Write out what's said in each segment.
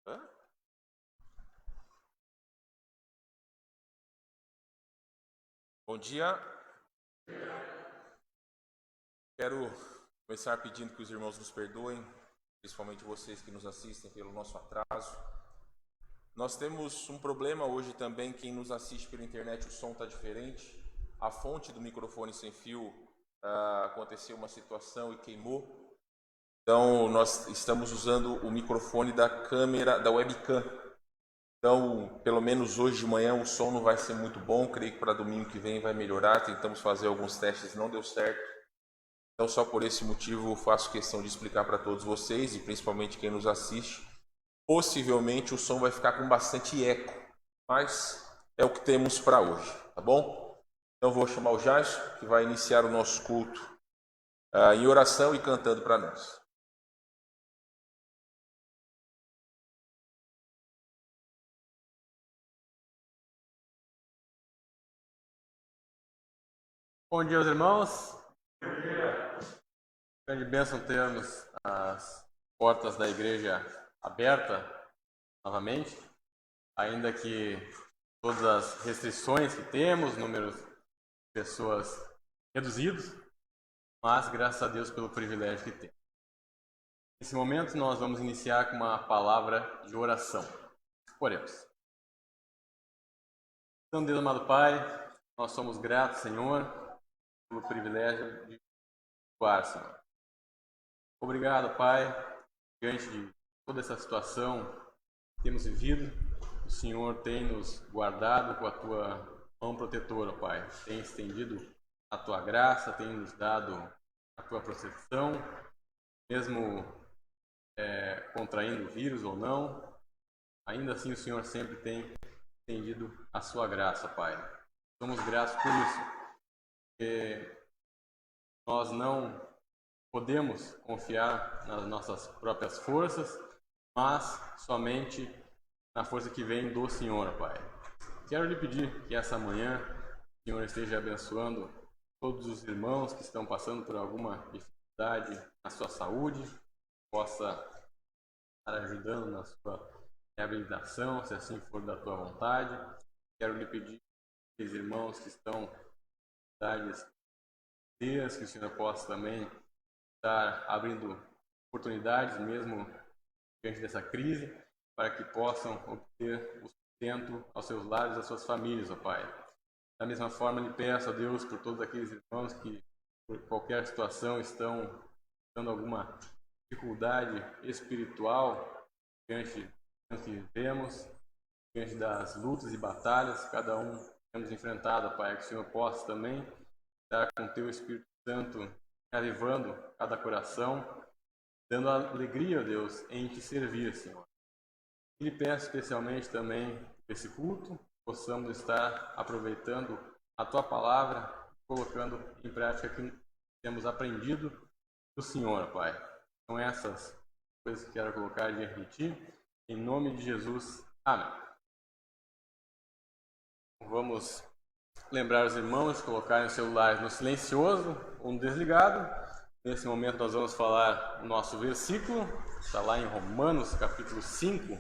Hã? Bom dia. Quero começar pedindo que os irmãos nos perdoem, principalmente vocês que nos assistem pelo nosso atraso. Nós temos um problema hoje também, quem nos assiste pela internet, o som está diferente. A fonte do microfone sem fio, aconteceu uma situação e queimou. Então, nós estamos usando o microfone da câmera, da webcam. Então, pelo menos hoje de manhã o som não vai ser muito bom, creio que para domingo que vem vai melhorar. Tentamos fazer alguns testes, não deu certo. Então, só por esse motivo, faço questão de explicar para todos vocês, e principalmente quem nos assiste. Possivelmente o som vai ficar com bastante eco, mas é o que temos para hoje, tá bom? Então, vou chamar o Jason, que vai iniciar o nosso culto em oração e cantando para nós. Bom dia, os irmãos. Grande bênção termos as portas da igreja abertas novamente, ainda que todas as restrições que temos, números de pessoas reduzidos, mas graças a Deus pelo privilégio que temos. Nesse momento nós vamos iniciar com uma palavra de oração. Oremos. Então, Deus amado Pai, nós somos gratos, Senhor, pelo privilégio de atuar, Senhor. Obrigado, Pai, diante de toda essa situação que temos vivido, o Senhor tem nos guardado com a Tua mão protetora, Pai. Tem estendido a Tua graça, tem nos dado a Tua proteção, mesmo contraindo o vírus ou não, ainda assim o Senhor sempre tem estendido a Sua graça, Pai. Somos gratos por isso, porque nós não podemos confiar nas nossas próprias forças, mas somente na força que vem do Senhor, Pai. Quero lhe pedir que essa manhã o Senhor esteja abençoando todos os irmãos que estão passando por alguma dificuldade na sua saúde, possa estar ajudando na sua reabilitação, se assim for da tua vontade. Quero lhe pedir que os irmãos que estão em cidades, que o Senhor possa também estar abrindo oportunidades mesmo diante dessa crise, para que possam obter o sustento aos seus lares e às suas famílias, ó Pai. Da mesma forma, lhe peço a Deus por todos aqueles irmãos que, por qualquer situação, estão tendo alguma dificuldade espiritual diante do que vivemos, diante das lutas e batalhas que cada um temos enfrentado, ó Pai, que o Senhor possa também estar com o Teu Espírito Santo avivando cada coração, dando alegria, ó Deus, em te servir, Senhor. E lhe peço especialmente também esse culto, possamos estar aproveitando a Tua palavra, colocando em prática o que temos aprendido do Senhor, Pai. São essas coisas que quero colocar diante de Ti, em nome de Jesus. Amém. Vamos lembrar os irmãos de colocarem os celulares no silencioso ou no desligado. Nesse momento nós vamos falar o nosso versículo, está lá em Romanos capítulo 5,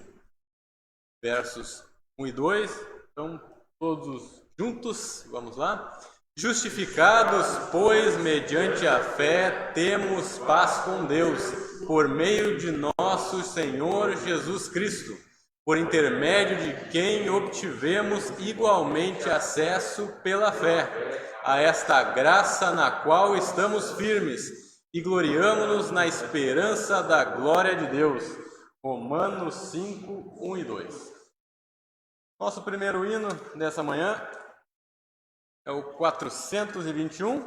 versos 1 e 2. Então, todos juntos, vamos lá. Justificados, pois, mediante a fé, temos paz com Deus, por meio de nosso Senhor Jesus Cristo, por intermédio de quem obtivemos igualmente acesso pela fé a esta graça na qual estamos firmes e gloriamo-nos na esperança da glória de Deus. Romanos 5, 1 e 2. Nosso primeiro hino dessa manhã é o 421,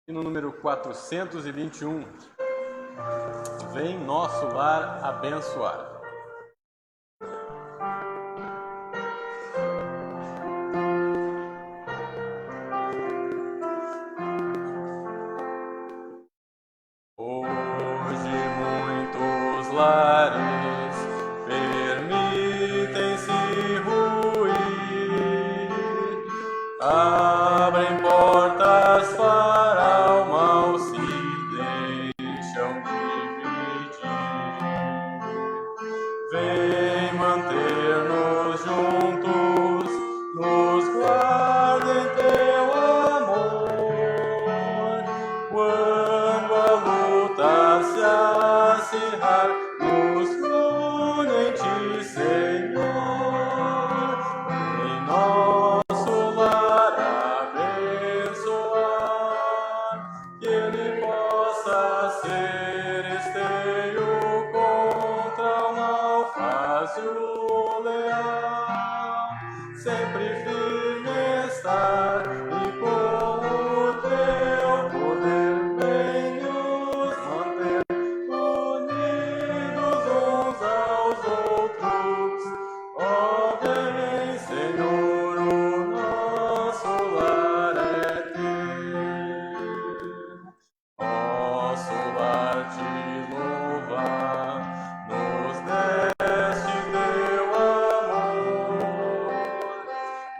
e no número 421, vem nosso lar abençoar. Hoje muitos lares permitem-se ruir, abrem portas para o mal, se deixam dividir. Vem manter-nos juntos, nos guarda em teu amor. Quando a luta se acirrar, nos une em ti, Senhor, em nosso lar abençoar, que ele possa ser esteio contra o naufrágio leal, sempre firme estar e com o teu poder vem nos manter unidos uns aos outros. Ó, vem, Senhor, o nosso lar é teu. Posso lar te louvar, nos deste teu amor.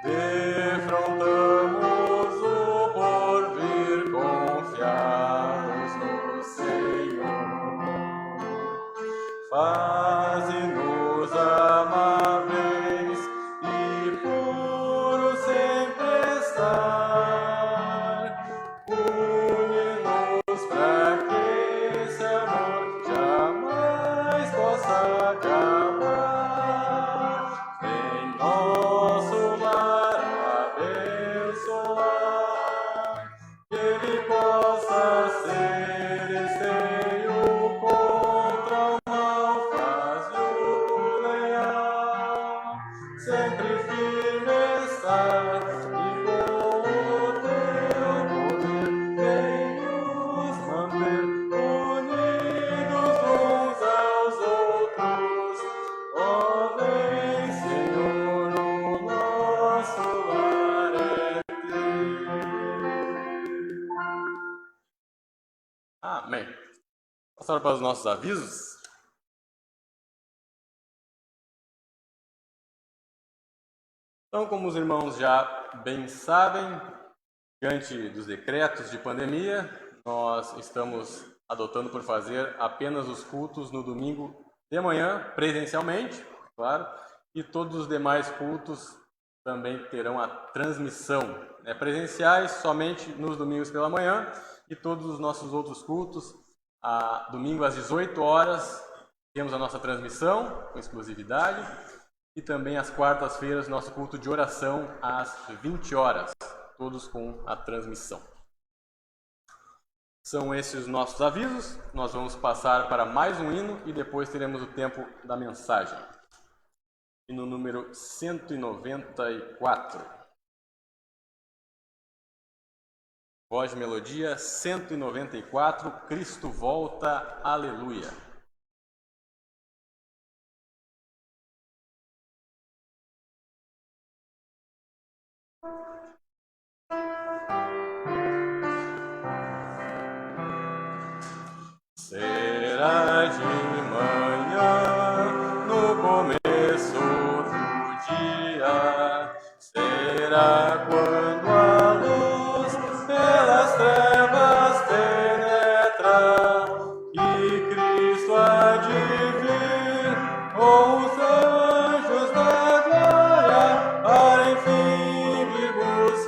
Defrontamos o porvir confiados no Senhor. Faze-nos amáveis e puros sempre estar. Une-nos pra que esse amor jamais possa acabar. Em nosso lar abençoar, que ele possa ser esteio contra o naufrágio leal, sempre firme estar e com o teu poder vem nos manter unidos uns aos outros. Ó, vem, Senhor, o nosso lar é teu. Amém. Passar para os nossos avisos. Então, como os irmãos já bem sabem, diante dos decretos de pandemia, nós estamos adotando por fazer apenas os cultos no domingo de manhã, presencialmente, claro, e todos os demais cultos também terão a transmissão, presenciais somente nos domingos pela manhã, e todos os nossos outros cultos, domingo às 18 horas, temos a nossa transmissão com exclusividade, e também às quartas-feiras, nosso culto de oração às 20 horas, todos com a transmissão. São esses os nossos avisos. Nós vamos passar para mais um hino e depois teremos o tempo da mensagem. Hino número 194. Voz de melodia 194, Cristo volta, aleluia. Será de manhã, no começo do dia, será quando a luz pelas trevas penetra, e Cristo há de vir com os anjos da glória, para enfim vivos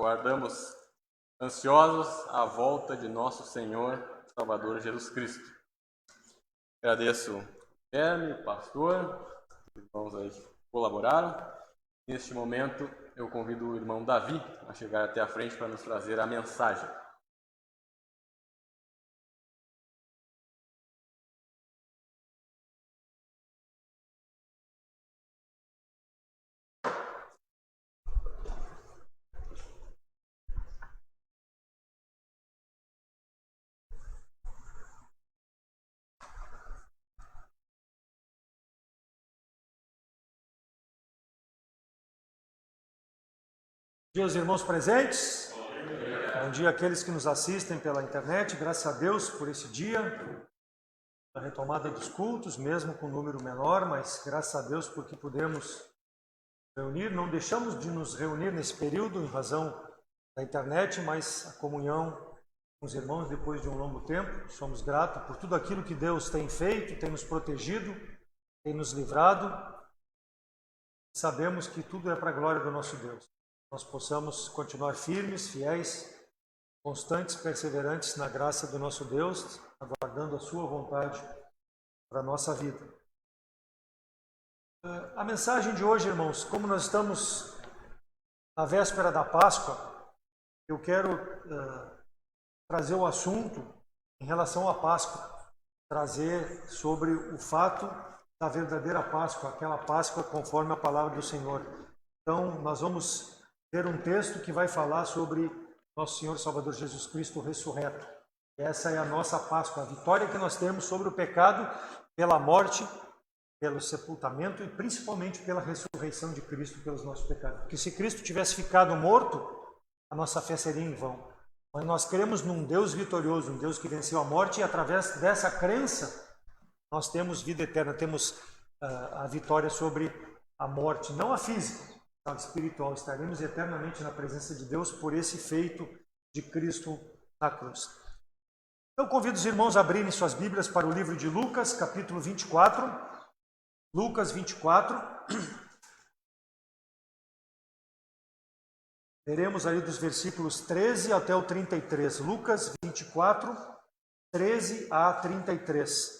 aguardamos ansiosos a volta de nosso Senhor Salvador Jesus Cristo. Agradeço o Guilherme, o pastor, os irmãos aí que colaboraram. Neste momento, eu convido o irmão Davi a chegar até a frente para nos trazer a mensagem. Bom dia aos irmãos presentes, bom dia àqueles que nos assistem pela internet, graças a Deus por esse dia, a retomada dos cultos, mesmo com número menor, mas graças a Deus porque pudemos reunir, não deixamos de nos reunir nesse período em razão da internet, mas a comunhão com os irmãos depois de um longo tempo, somos gratos por tudo aquilo que Deus tem feito, tem nos protegido, tem nos livrado, sabemos que tudo é para a glória do nosso Deus. Nós possamos continuar firmes, fiéis, constantes, perseverantes na graça do nosso Deus, aguardando a sua vontade para a nossa vida. A mensagem de hoje, irmãos, como nós estamos na véspera da Páscoa, eu quero trazer o assunto em relação à Páscoa, trazer sobre o fato da verdadeira Páscoa, aquela Páscoa conforme a palavra do Senhor. Então, nós vamos ver um texto que vai falar sobre nosso Senhor Salvador Jesus Cristo ressurreto. Essa é a nossa Páscoa, a vitória que nós temos sobre o pecado pela morte, pelo sepultamento e principalmente pela ressurreição de Cristo pelos nossos pecados. Porque se Cristo tivesse ficado morto, a nossa fé seria em vão. Mas nós cremos num Deus vitorioso, um Deus que venceu a morte, e através dessa crença nós temos vida eterna, temos a vitória sobre a morte, não a física, espiritual. Estaremos eternamente na presença de Deus por esse feito de Cristo na cruz. Então convido os irmãos a abrirem suas Bíblias para o livro de Lucas, capítulo 24. Lucas 24. Leremos aí dos versículos 13 até o 33. Lucas 24, 13 a 33.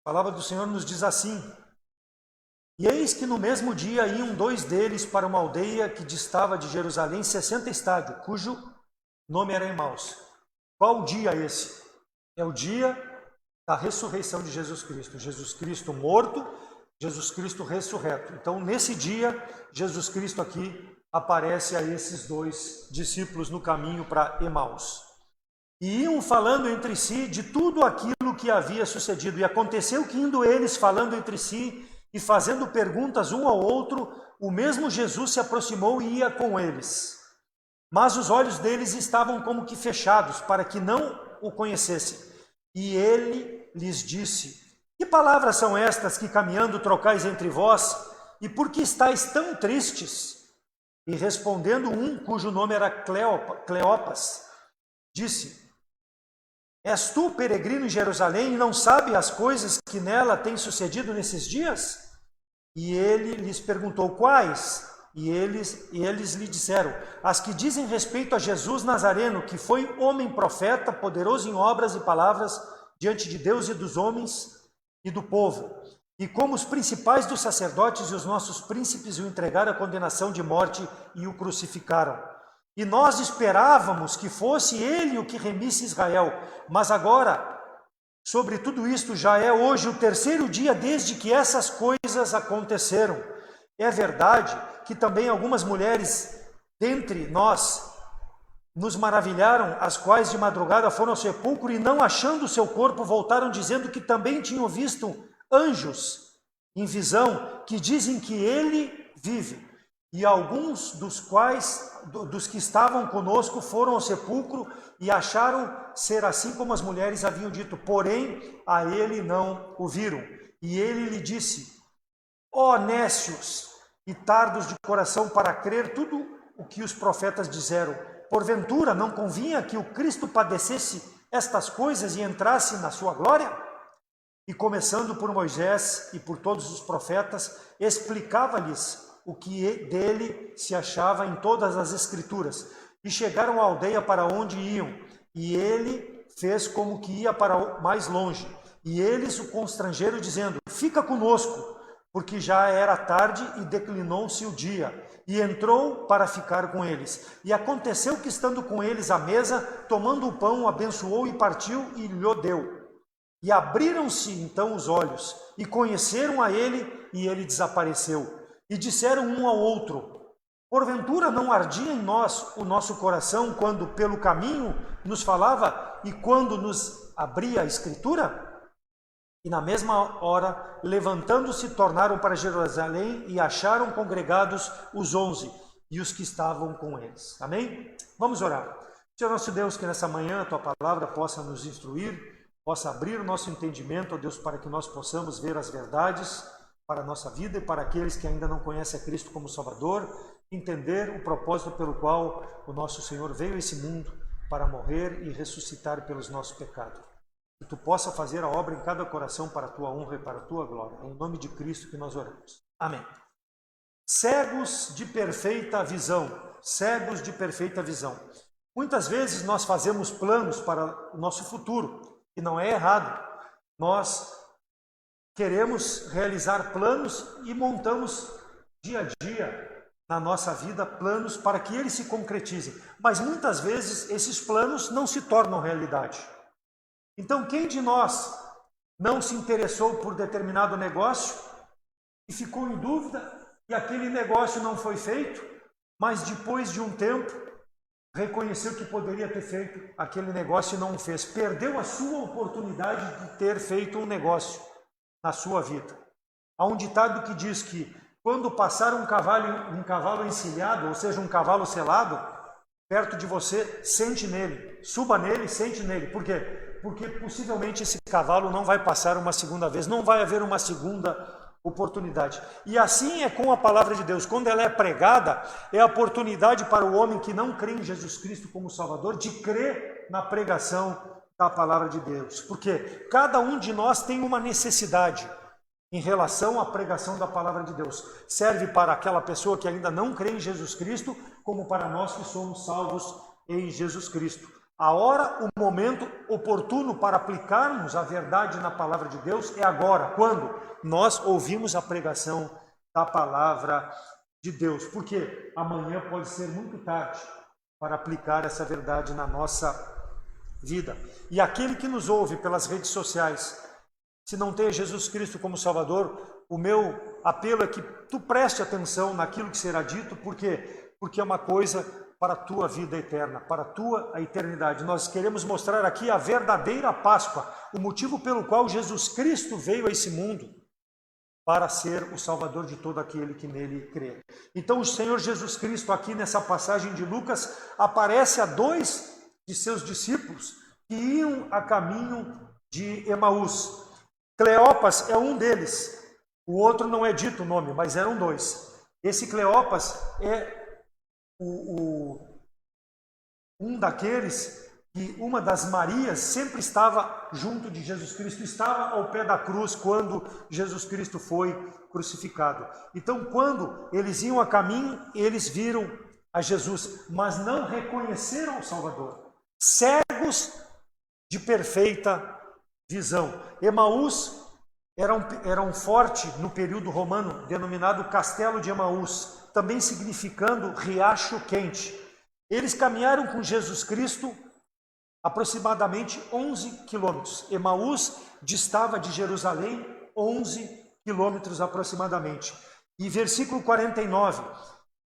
A palavra do Senhor nos diz assim: E eis que no mesmo dia iam dois deles para uma aldeia que distava de Jerusalém 60 estádios, cujo nome era Emaús. Qual dia esse? É o dia da ressurreição de Jesus Cristo. Jesus Cristo morto, Jesus Cristo ressurreto. Então, nesse dia, Jesus Cristo aqui aparece a esses dois discípulos no caminho para Emaús. E iam falando entre si de tudo aquilo que havia sucedido. E aconteceu que, indo eles falando entre si e fazendo perguntas um ao outro, o mesmo Jesus se aproximou e ia com eles. Mas os olhos deles estavam como que fechados, para que não o conhecessem. E ele lhes disse: Que palavras são estas que caminhando trocais entre vós? E por que estáis tão tristes? E respondendo um, cujo nome era Cleopas, disse: És tu peregrino em Jerusalém e não sabe as coisas que nela têm sucedido nesses dias? E ele lhes perguntou: Quais? E eles lhe disseram: As que dizem respeito a Jesus Nazareno, que foi homem profeta, poderoso em obras e palavras diante de Deus e dos homens e do povo. E como os principais dos sacerdotes e os nossos príncipes o entregaram à condenação de morte e o crucificaram. E nós esperávamos que fosse ele o que remisse Israel. Mas agora, sobre tudo isto, já é hoje o terceiro dia desde que essas coisas aconteceram. É verdade que também algumas mulheres dentre nós nos maravilharam, as quais de madrugada foram ao sepulcro e, não achando o seu corpo, voltaram dizendo que também tinham visto anjos em visão, que dizem que ele vive. E alguns dos que estavam conosco foram ao sepulcro e acharam ser assim como as mulheres haviam dito, porém a ele não o viram. E ele lhe disse: Ó nécios e tardos de coração para crer tudo o que os profetas disseram, porventura não convinha que o Cristo padecesse estas coisas e entrasse na sua glória? e começando por Moisés e por todos os profetas, explicava-lhes o que dele se achava em todas as Escrituras. E chegaram à aldeia para onde iam, e ele fez como que ia para mais longe. E eles o constrangeram, dizendo: fica conosco, porque já era tarde e declinou-se o dia. E entrou para ficar com eles. E aconteceu que, estando com eles à mesa, tomando o pão, abençoou e partiu e lhe deu. E abriram-se então os olhos, e conheceram a ele, e ele desapareceu. E disseram um ao outro: porventura não ardia em nós o nosso coração, quando pelo caminho nos falava, e quando nos abria a Escritura? E na mesma hora, levantando-se, tornaram para Jerusalém, e acharam congregados os 11, e os que estavam com eles. Amém? Vamos orar. Senhor nosso Deus, que nessa manhã a Tua palavra possa nos instruir, possa abrir o nosso entendimento, ó Deus, para que nós possamos ver as verdades para a nossa vida e para aqueles que ainda não conhecem a Cristo como Salvador, entender o propósito pelo qual o nosso Senhor veio a esse mundo para morrer e ressuscitar pelos nossos pecados. Que Tu possa fazer a obra em cada coração para a Tua honra e para a Tua glória. É em nome de Cristo que nós oramos. Amém. Cegos de perfeita visão. Cegos de perfeita visão. Muitas vezes nós fazemos planos para o nosso futuro. E não é errado. Nós queremos realizar planos e montamos dia a dia na nossa vida planos para que eles se concretizem. Mas muitas vezes esses planos não se tornam realidade. Então, quem de nós não se interessou por determinado negócio e ficou em dúvida e aquele negócio não foi feito, mas depois de um tempo reconheceu que poderia ter feito aquele negócio e não o fez. Perdeu a sua oportunidade de ter feito um negócio na sua vida. Há um ditado que diz que quando passar um cavalo encilhado, ou seja, um cavalo selado, perto de você, sente nele, suba nele, sente nele. Por quê? Porque possivelmente esse cavalo não vai passar uma segunda vez, não vai haver uma segunda oportunidade. E assim é com a palavra de Deus. Quando ela é pregada, é a oportunidade para o homem que não crê em Jesus Cristo como Salvador de crer na pregação da palavra de Deus. Porque cada um de nós tem uma necessidade em relação à pregação da palavra de Deus. Serve para aquela pessoa que ainda não crê em Jesus Cristo, como para nós que somos salvos em Jesus Cristo. A hora, o momento oportuno para aplicarmos a verdade na palavra de Deus é agora, quando nós ouvimos a pregação da palavra de Deus. Porque amanhã pode ser muito tarde para aplicar essa verdade na nossa vida. E aquele que nos ouve pelas redes sociais, se não tem Jesus Cristo como Salvador, o meu apelo é que tu preste atenção naquilo que será dito, porque é uma coisa para a tua vida eterna, para a tua eternidade. Nós queremos mostrar aqui a verdadeira Páscoa, o motivo pelo qual Jesus Cristo veio a esse mundo, para ser o Salvador de todo aquele que nele crê. Então o Senhor Jesus Cristo, aqui nessa passagem de Lucas, aparece a 2 de seus discípulos que iam a caminho de Emaús. Cleopas é um deles, o outro não é dito o nome, mas eram 2. Esse Cleopas é um daqueles que uma das Marias sempre estava junto de Jesus Cristo, estava ao pé da cruz quando Jesus Cristo foi crucificado. Então, quando eles iam a caminho, eles viram a Jesus, mas não reconheceram o Salvador. Cegos de perfeita visão. Emaús era um forte no período romano denominado Castelo de Emaús, também significando riacho quente. Eles caminharam com Jesus Cristo aproximadamente 11 quilômetros. Emaús distava de Jerusalém 11 quilômetros aproximadamente. E versículo 49,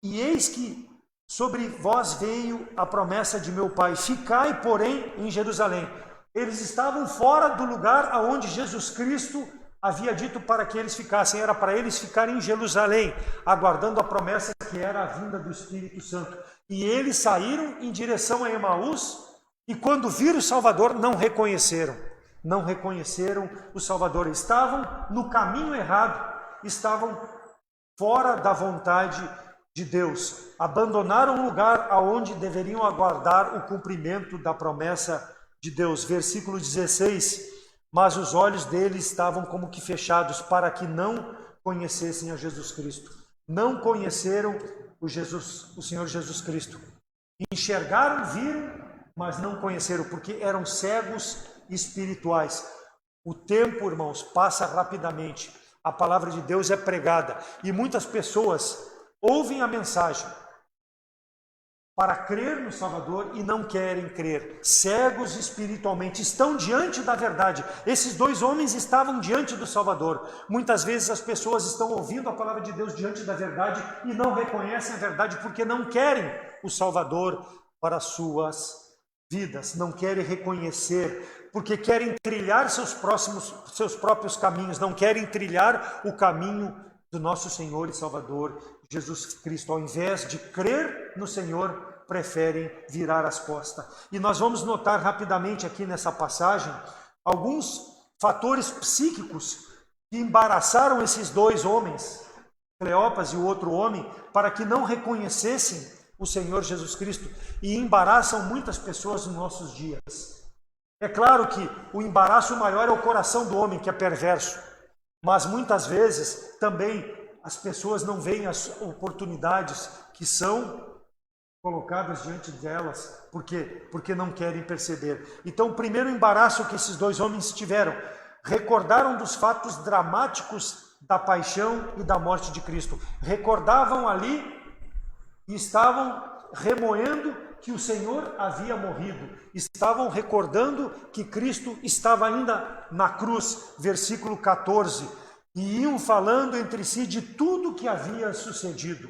e eis que sobre vós veio a promessa de meu Pai, ficai, porém, em Jerusalém. Eles estavam fora do lugar aonde Jesus Cristo havia dito para que eles ficassem. Era para eles ficarem em Jerusalém, aguardando a promessa que era a vinda do Espírito Santo. E eles saíram em direção a Emaús, e quando viram o Salvador, não reconheceram o Salvador. Estavam no caminho errado, estavam fora da vontade de Deus. Abandonaram o lugar aonde deveriam aguardar o cumprimento da promessa de Deus. Versículo 16, mas os olhos deles estavam como que fechados para que não conhecessem a Jesus Cristo. Não conheceram o Senhor Jesus Cristo. Enxergaram, viram, mas não conheceram, porque eram cegos espirituais. O tempo, irmãos, passa rapidamente. A palavra de Deus é pregada e muitas pessoas ouvem a mensagem para crer no Salvador e não querem crer. Cegos espiritualmente, estão diante da verdade. Esses dois homens estavam diante do Salvador. Muitas vezes as pessoas estão ouvindo a palavra de Deus diante da verdade e não reconhecem a verdade porque não querem o Salvador para as suas vidas, não querem reconhecer, porque querem trilhar seus próprios caminhos, não querem trilhar o caminho do nosso Senhor e Salvador Jesus Cristo. Ao invés de crer no Senhor, preferem virar as costas. E nós vamos notar rapidamente aqui nessa passagem alguns fatores psíquicos que embaraçaram esses dois homens, Cleopas e o outro homem, para que não reconhecessem o Senhor Jesus Cristo, e embaraçam muitas pessoas nos nossos dias. É claro que o embaraço maior é o coração do homem, que é perverso, mas muitas vezes também as pessoas não veem as oportunidades que são colocadas diante delas, porque não querem perceber. Então, o primeiro embaraço que esses dois homens tiveram, recordaram dos fatos dramáticos da paixão e da morte de Cristo. Recordavam ali e estavam remoendo que o Senhor havia morrido. Estavam recordando que Cristo estava ainda na cruz, versículo 14. E iam falando entre si de tudo que havia sucedido.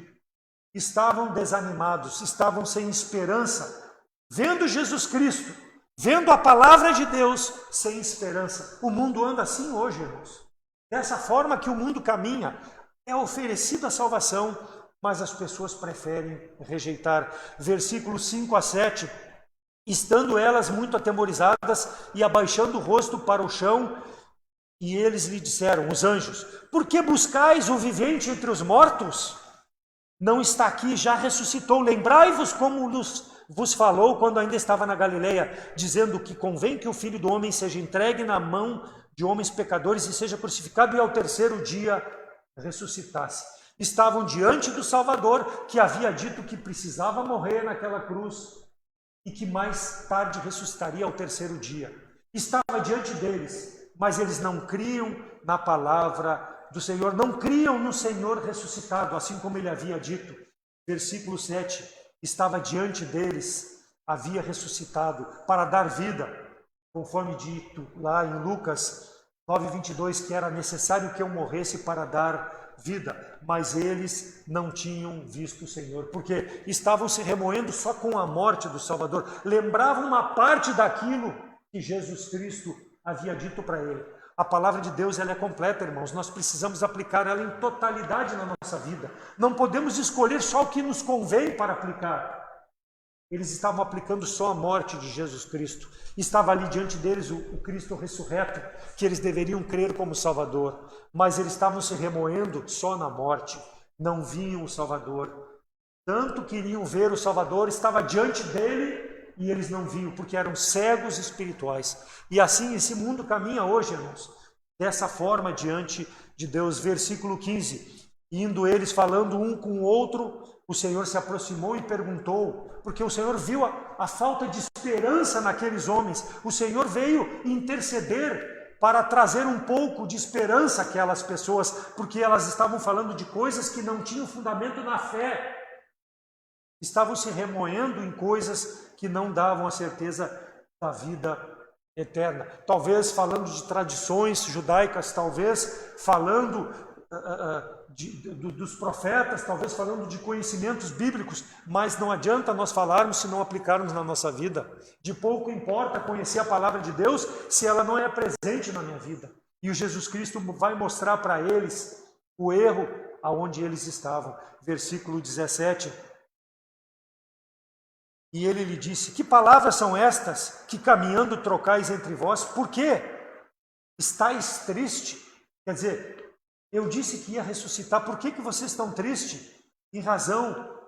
Estavam desanimados, estavam sem esperança, vendo Jesus Cristo, vendo a palavra de Deus, sem esperança. O mundo anda assim hoje, irmãos. Dessa forma que o mundo caminha, é oferecida a salvação, mas as pessoas preferem rejeitar. Versículos 5 a 7. Estando elas muito atemorizadas e abaixando o rosto para o chão, e eles lhe disseram, os anjos, por que buscais o vivente entre os mortos? Não está aqui, já ressuscitou. Lembrai-vos como vos falou quando ainda estava na Galileia, dizendo que convém que o Filho do Homem seja entregue na mão de homens pecadores e seja crucificado e ao terceiro dia ressuscitasse. Estavam diante do Salvador, que havia dito que precisava morrer naquela cruz e que mais tarde ressuscitaria ao terceiro dia. Estava diante deles, mas eles não criam na palavra do Senhor, não criam no Senhor ressuscitado, assim como ele havia dito. Versículo 7, estava diante deles, havia ressuscitado para dar vida, conforme dito lá em Lucas 9:22, que era necessário que eu morresse para dar vida, mas eles não tinham visto o Senhor, porque estavam se remoendo só com a morte do Salvador, lembravam uma parte daquilo que Jesus Cristo havia dito para ele. A palavra de Deus, ela é completa, irmãos, nós precisamos aplicar ela em totalidade na nossa vida, não podemos escolher só o que nos convém para aplicar. Eles estavam aplicando só a morte de Jesus Cristo. Estava ali diante deles o Cristo ressurreto, que eles deveriam crer como Salvador. Mas eles estavam se remoendo só na morte. Não viam o Salvador. Tanto queriam ver o Salvador, estava diante dele e eles não viam, porque eram cegos espirituais. E assim esse mundo caminha hoje, irmãos. Dessa forma diante de Deus. Versículo 15. Indo eles falando um com o outro, o Senhor se aproximou e perguntou, porque o Senhor viu a falta de esperança naqueles homens. O Senhor veio interceder para trazer um pouco de esperança àquelas pessoas, porque elas estavam falando de coisas que não tinham fundamento na fé. Estavam se remoendo em coisas que não davam a certeza da vida eterna. Talvez falando de tradições judaicas, talvez falando dos profetas, talvez falando de conhecimentos bíblicos, mas não adianta nós falarmos se não aplicarmos na nossa vida. De pouco importa conhecer a palavra de Deus se ela não é presente na minha vida. E o Jesus Cristo vai mostrar para eles o erro aonde eles estavam. Versículo 17. E ele lhe disse, que palavras são estas que caminhando trocais entre vós? Por quê? Estais triste? Quer dizer, eu disse que ia ressuscitar, por que vocês estão tristes? Em razão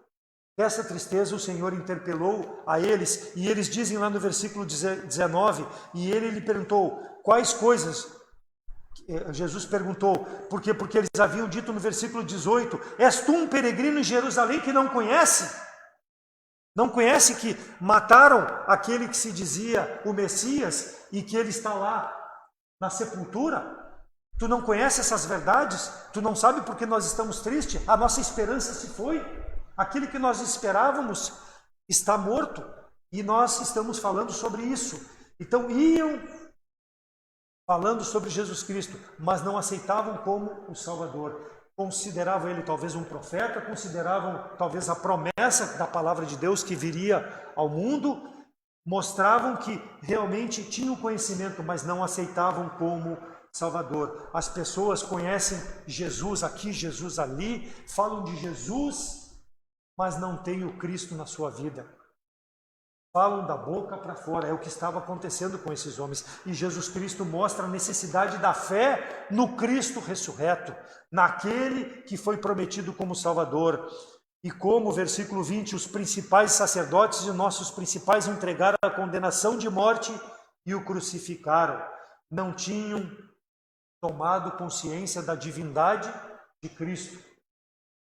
dessa tristeza, o Senhor interpelou a eles, e eles dizem lá no versículo 19, e ele lhe perguntou, Quais coisas? Jesus perguntou, por quê? Porque eles haviam dito no versículo 18, és tu um peregrino em Jerusalém que não conhece? Não conhece que mataram aquele que se dizia o Messias e que ele está lá na sepultura? Tu não conhece essas verdades? Tu não sabe porque nós estamos tristes? A nossa esperança se foi. Aquele que nós esperávamos está morto. E nós estamos falando sobre isso. Então iam falando sobre Jesus Cristo, mas não aceitavam como o Salvador. Consideravam ele talvez um profeta, consideravam talvez a promessa da palavra de Deus que viria ao mundo, mostravam que realmente tinham conhecimento, mas não aceitavam como Salvador. As pessoas conhecem Jesus aqui, Jesus ali, falam de Jesus, mas não têm o Cristo na sua vida. Falam da boca para fora, é o que estava acontecendo com esses homens. E Jesus Cristo mostra a necessidade da fé no Cristo ressurreto, naquele que foi prometido como Salvador. E como, versículo 20, os principais sacerdotes e nossos principais entregaram a condenação de morte e o crucificaram. Não tinham tomado consciência da divindade de Cristo.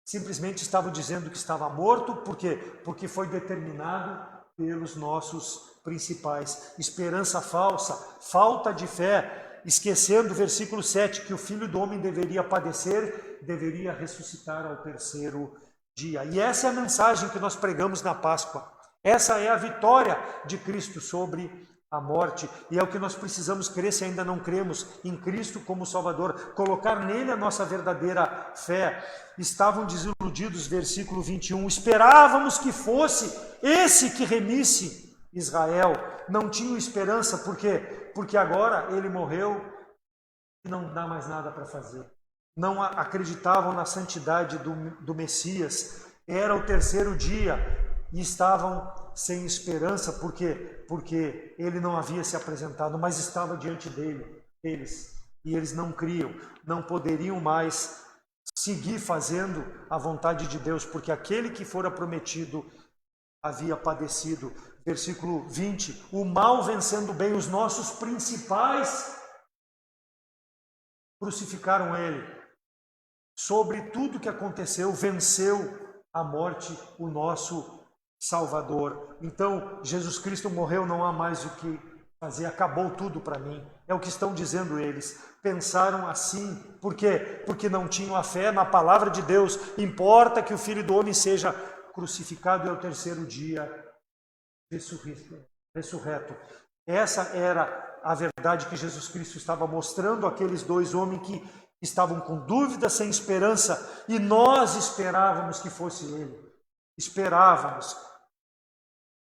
Simplesmente estavam dizendo que estava morto, por quê? Porque foi determinado pelos nossos principais. Esperança falsa, falta de fé, esquecendo o versículo 7, que o Filho do Homem deveria padecer, deveria ressuscitar ao terceiro dia. E essa é a mensagem que nós pregamos na Páscoa. Essa é a vitória de Cristo sobre a morte. E é o que nós precisamos crer se ainda não cremos em Cristo como Salvador. Colocar nele a nossa verdadeira fé. Estavam desiludidos, versículo 21. Esperávamos que fosse esse que remisse Israel. Não tinham esperança. Por quê? Porque agora ele morreu e não dá mais nada para fazer. Não acreditavam na santidade do Messias. Era o terceiro dia e estavam sem esperança. Por quê? Porque ele não havia se apresentado, mas estava diante deles. E eles não criam, não poderiam mais seguir fazendo a vontade de Deus, porque aquele que fora prometido havia padecido. Versículo 20, o mal vencendo bem, os nossos principais crucificaram ele. Sobre tudo que aconteceu, venceu a morte o nosso Salvador. Então, Jesus Cristo morreu, não há mais o que fazer, acabou tudo para mim. É o que estão dizendo eles. Pensaram assim. Por quê? Porque não tinham a fé na palavra de Deus. Importa que o Filho do Homem seja crucificado e ao terceiro dia ressurreto. Essa era a verdade que Jesus Cristo estava mostrando àqueles dois homens que estavam com dúvida, sem esperança, e nós esperávamos que fosse ele. Esperávamos.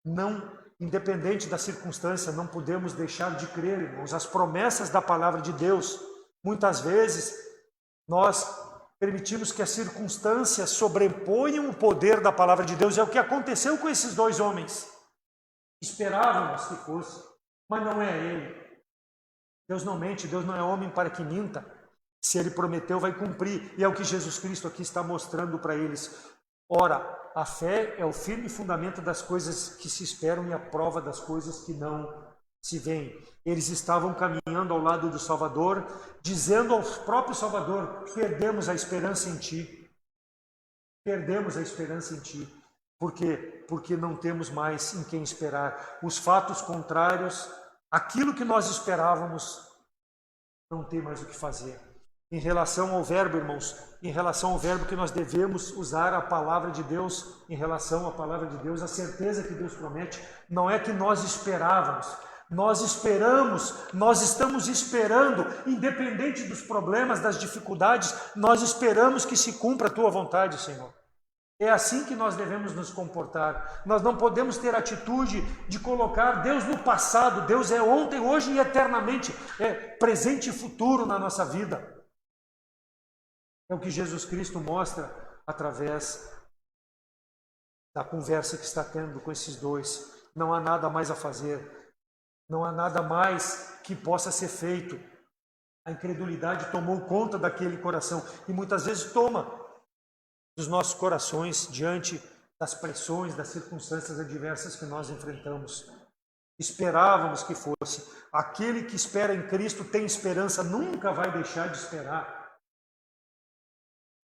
Não, independente da circunstância, não podemos deixar de crer, irmãos, as promessas da palavra de Deus. Muitas vezes nós permitimos que as circunstâncias sobreponham o poder da palavra de Deus. É o que aconteceu com esses dois homens. Esperávamos que fosse, mas não é ele. Deus não mente, Deus não é homem para que minta. Se ele prometeu, vai cumprir. E é o que Jesus Cristo aqui está mostrando para eles. Ora, a fé é o firme fundamento das coisas que se esperam e a prova das coisas que não se veem. Eles estavam caminhando ao lado do Salvador, dizendo ao próprio Salvador: perdemos a esperança em ti. Perdemos a esperança em ti. Por quê? Porque não temos mais em quem esperar. Os fatos contrários, aquilo que nós esperávamos, não tem mais o que fazer. Em relação ao verbo, irmãos, em relação ao verbo que nós devemos usar a palavra de Deus, em relação à palavra de Deus, a certeza que Deus promete, não é que nós esperávamos, nós esperamos, nós estamos esperando, independente dos problemas, das dificuldades, nós esperamos que se cumpra a tua vontade, Senhor. É assim que nós devemos nos comportar. Nós não podemos ter atitude de colocar Deus no passado. Deus é ontem, hoje e eternamente, é presente e futuro na nossa vida. É o que Jesus Cristo mostra através da conversa que está tendo com esses dois. Não há nada mais a fazer. Não há nada mais que possa ser feito. A incredulidade tomou conta daquele coração e muitas vezes toma dos nossos corações diante das pressões, das circunstâncias adversas que nós enfrentamos. Esperávamos que fosse. Aquele que espera em Cristo tem esperança, nunca vai deixar de esperar.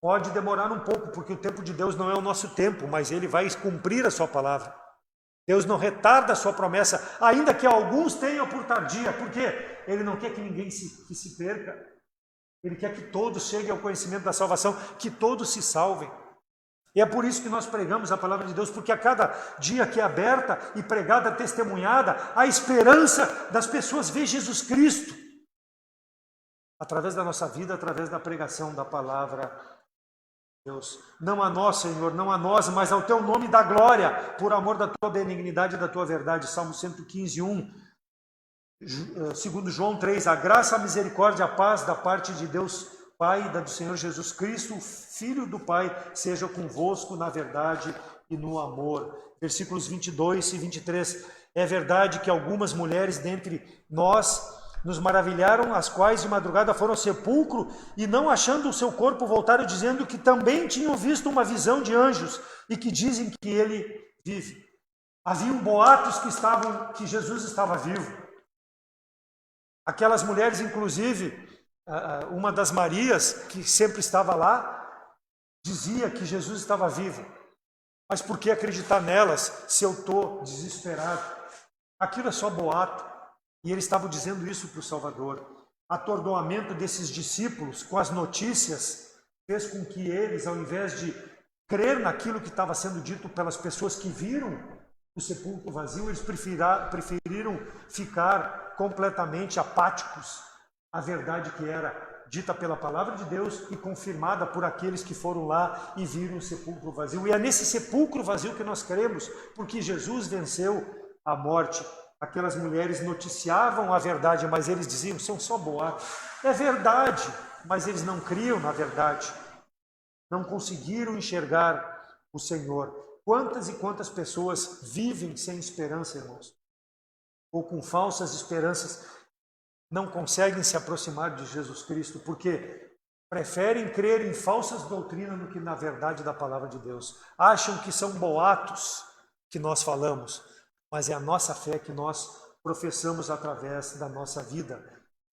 Pode demorar um pouco, porque o tempo de Deus não é o nosso tempo, mas Ele vai cumprir a sua palavra. Deus não retarda a sua promessa, ainda que alguns tenham por tardia, porque Ele não quer que ninguém se perca. Ele quer que todos cheguem ao conhecimento da salvação, que todos se salvem. E é por isso que nós pregamos a palavra de Deus, porque a cada dia que é aberta e pregada, testemunhada, a esperança das pessoas ver Jesus Cristo, através da nossa vida, através da pregação da palavra de Deus. Não a nós, Senhor, não a nós, mas ao Teu nome da glória, por amor da Tua benignidade e da Tua verdade. Salmo 115, 1. Segundo João 3, a graça, a misericórdia, a paz da parte de Deus Pai e da do Senhor Jesus Cristo, o Filho do Pai, seja convosco na verdade e no amor. Versículos 22 e 23. É verdade que algumas mulheres dentre nós nos maravilharam, as quais de madrugada foram ao sepulcro e não achando o seu corpo voltaram dizendo que também tinham visto uma visão de anjos e que dizem que ele vive. Haviam boatos que Jesus estava vivo. Aquelas mulheres, inclusive, uma das Marias, que sempre estava lá, dizia que Jesus estava vivo. Mas por que acreditar nelas se eu estou desesperado? Aquilo é só boato. E eles estavam dizendo isso para o Salvador. Atordoamento desses discípulos com as notícias fez com que eles, ao invés de crer naquilo que estava sendo dito pelas pessoas que viram o sepulcro vazio, eles preferiram ficar completamente apáticos à verdade que era dita pela palavra de Deus e confirmada por aqueles que foram lá e viram o sepulcro vazio. E é nesse sepulcro vazio que nós cremos, porque Jesus venceu a morte. Aquelas mulheres noticiavam a verdade, mas eles diziam, são só boatos. É verdade, mas eles não criam na verdade. Não conseguiram enxergar o Senhor. Quantas e quantas pessoas vivem sem esperança, irmãos? Ou com falsas esperanças, não conseguem se aproximar de Jesus Cristo, porque preferem crer em falsas doutrinas do que na verdade da palavra de Deus. Acham que são boatos que nós falamos, mas é a nossa fé que nós professamos através da nossa vida.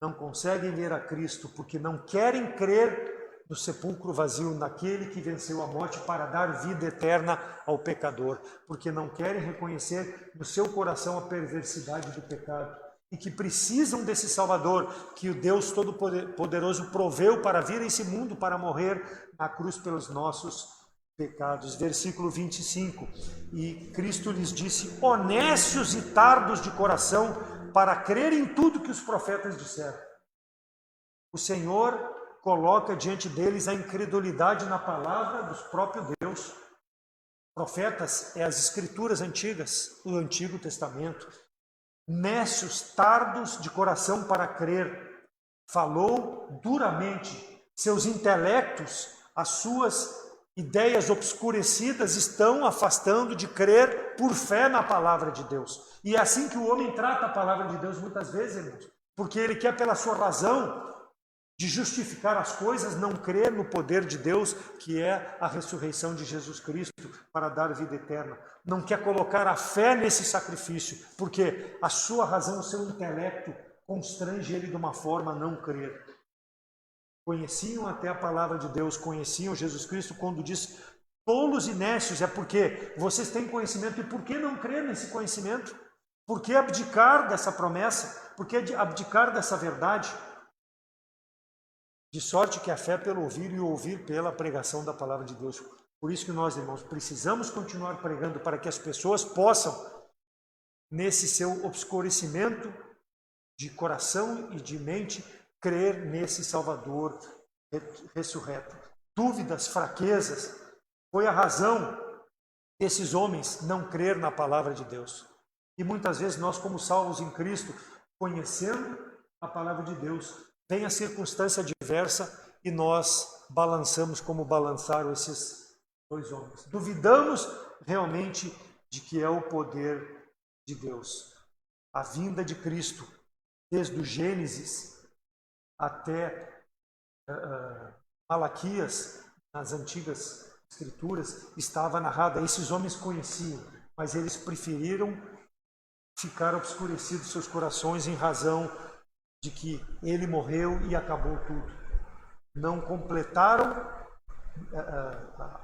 Não conseguem ver a Cristo porque não querem crer no sepulcro vazio, naquele que venceu a morte para dar vida eterna ao pecador, porque não querem reconhecer no seu coração a perversidade do pecado e que precisam desse Salvador que o Deus Todo-Poderoso proveu para vir a esse mundo para morrer na cruz pelos nossos pecados. Versículo 25. E Cristo lhes disse, honestos e tardos de coração, para crer em tudo que os profetas disseram. O Senhor coloca diante deles a incredulidade na palavra do próprio Deus. Profetas é as escrituras antigas, o Antigo Testamento. Nécios, tardos de coração para crer. Falou duramente. Seus intelectos, as suas ideias obscurecidas estão afastando de crer por fé na palavra de Deus. E é assim que o homem trata a palavra de Deus muitas vezes, irmãos. Porque ele quer pela sua razão de justificar as coisas, não crer no poder de Deus, que é a ressurreição de Jesus Cristo para dar vida eterna. Não quer colocar a fé nesse sacrifício, porque a sua razão, o seu intelecto constrange ele de uma forma a não crer. Conheciam até a palavra de Deus, conheciam Jesus Cristo quando diz tolos e nécios, é porque vocês têm conhecimento, e por que não crer nesse conhecimento? Por que abdicar dessa promessa? Por que abdicar dessa verdade? De sorte que a fé é pelo ouvir e o ouvir pela pregação da palavra de Deus. Por isso que nós, irmãos, precisamos continuar pregando para que as pessoas possam, nesse seu obscurecimento de coração e de mente, crer nesse Salvador ressurreto. Dúvidas, fraquezas, foi a razão desses homens não crer na palavra de Deus. E muitas vezes nós, como salvos em Cristo, conhecendo a palavra de Deus, vem a circunstância adversa e nós balançamos como balançaram esses dois homens. Duvidamos realmente de que é o poder de Deus. A vinda de Cristo, desde o Gênesis até Malaquias, nas antigas escrituras, estava narrada. Esses homens conheciam, mas eles preferiram ficaram obscurecidos seus corações em razão de que ele morreu e acabou tudo. Não completaram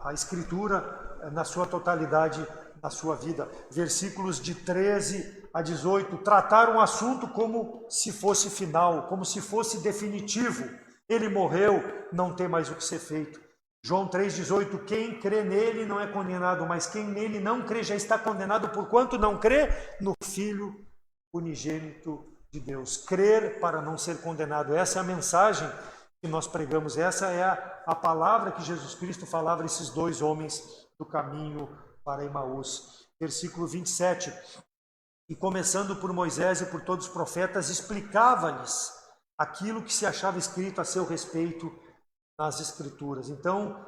a Escritura na sua totalidade na sua vida. Versículos de 13 a 18 trataram o assunto como se fosse final, como se fosse definitivo. Ele morreu, não tem mais o que ser feito. João 3,18, quem crê nele não é condenado, mas quem nele não crê já está condenado, porquanto não crê no Filho unigênito de Deus. Crer para não ser condenado. Essa é a mensagem que nós pregamos. Essa é a palavra que Jesus Cristo falava a esses dois homens do caminho para Emaús. Versículo 27. E começando por Moisés e por todos os profetas, explicava-lhes aquilo que se achava escrito a seu respeito nas Escrituras. Então,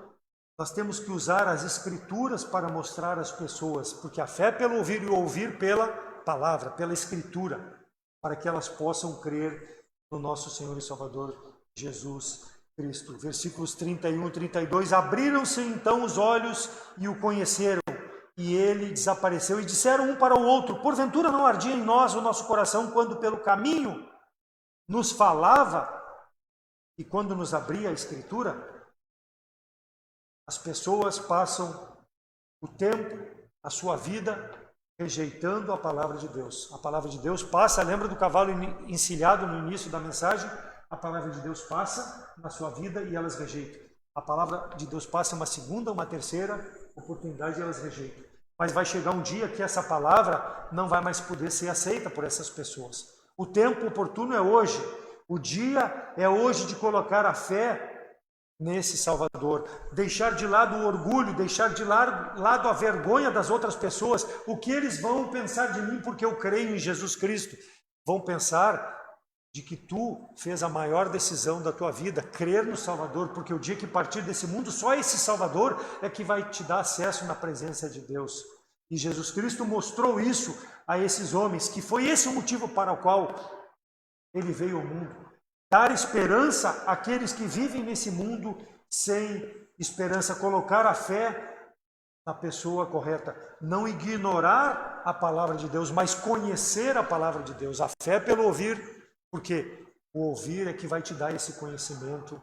nós temos que usar as Escrituras para mostrar às pessoas, porque a fé é pelo ouvir e o ouvir pela palavra, pela Escritura, para que elas possam crer no nosso Senhor e Salvador Jesus Cristo. Versículos 31 e 32, abriram-se então os olhos e o conheceram, e ele desapareceu, e disseram um para o outro, porventura não ardia em nós o nosso coração, quando pelo caminho nos falava, e quando nos abria a Escritura? As pessoas passam o tempo, a sua vida, rejeitando a palavra de Deus. A palavra de Deus passa, lembra do cavalo encilhado no início da mensagem? A palavra de Deus passa na sua vida e elas rejeitam. A palavra de Deus passa uma segunda, uma terceira oportunidade e elas rejeitam. Mas vai chegar um dia que essa palavra não vai mais poder ser aceita por essas pessoas. O tempo oportuno é hoje. O dia é hoje de colocar a fé nesse Salvador. Deixar de lado o orgulho, deixar de lado a vergonha das outras pessoas. O que eles vão pensar de mim porque eu creio em Jesus Cristo? Vão pensar de que tu fez a maior decisão da tua vida, crer no Salvador, porque o dia que partir desse mundo, só esse Salvador é que vai te dar acesso na presença de Deus. E Jesus Cristo mostrou isso a esses homens, que foi esse o motivo para o qual ele veio ao mundo. Dar esperança àqueles que vivem nesse mundo sem esperança, colocar a fé na pessoa correta. Não ignorar a palavra de Deus, mas conhecer a palavra de Deus. A fé pelo ouvir, porque o ouvir é que vai te dar esse conhecimento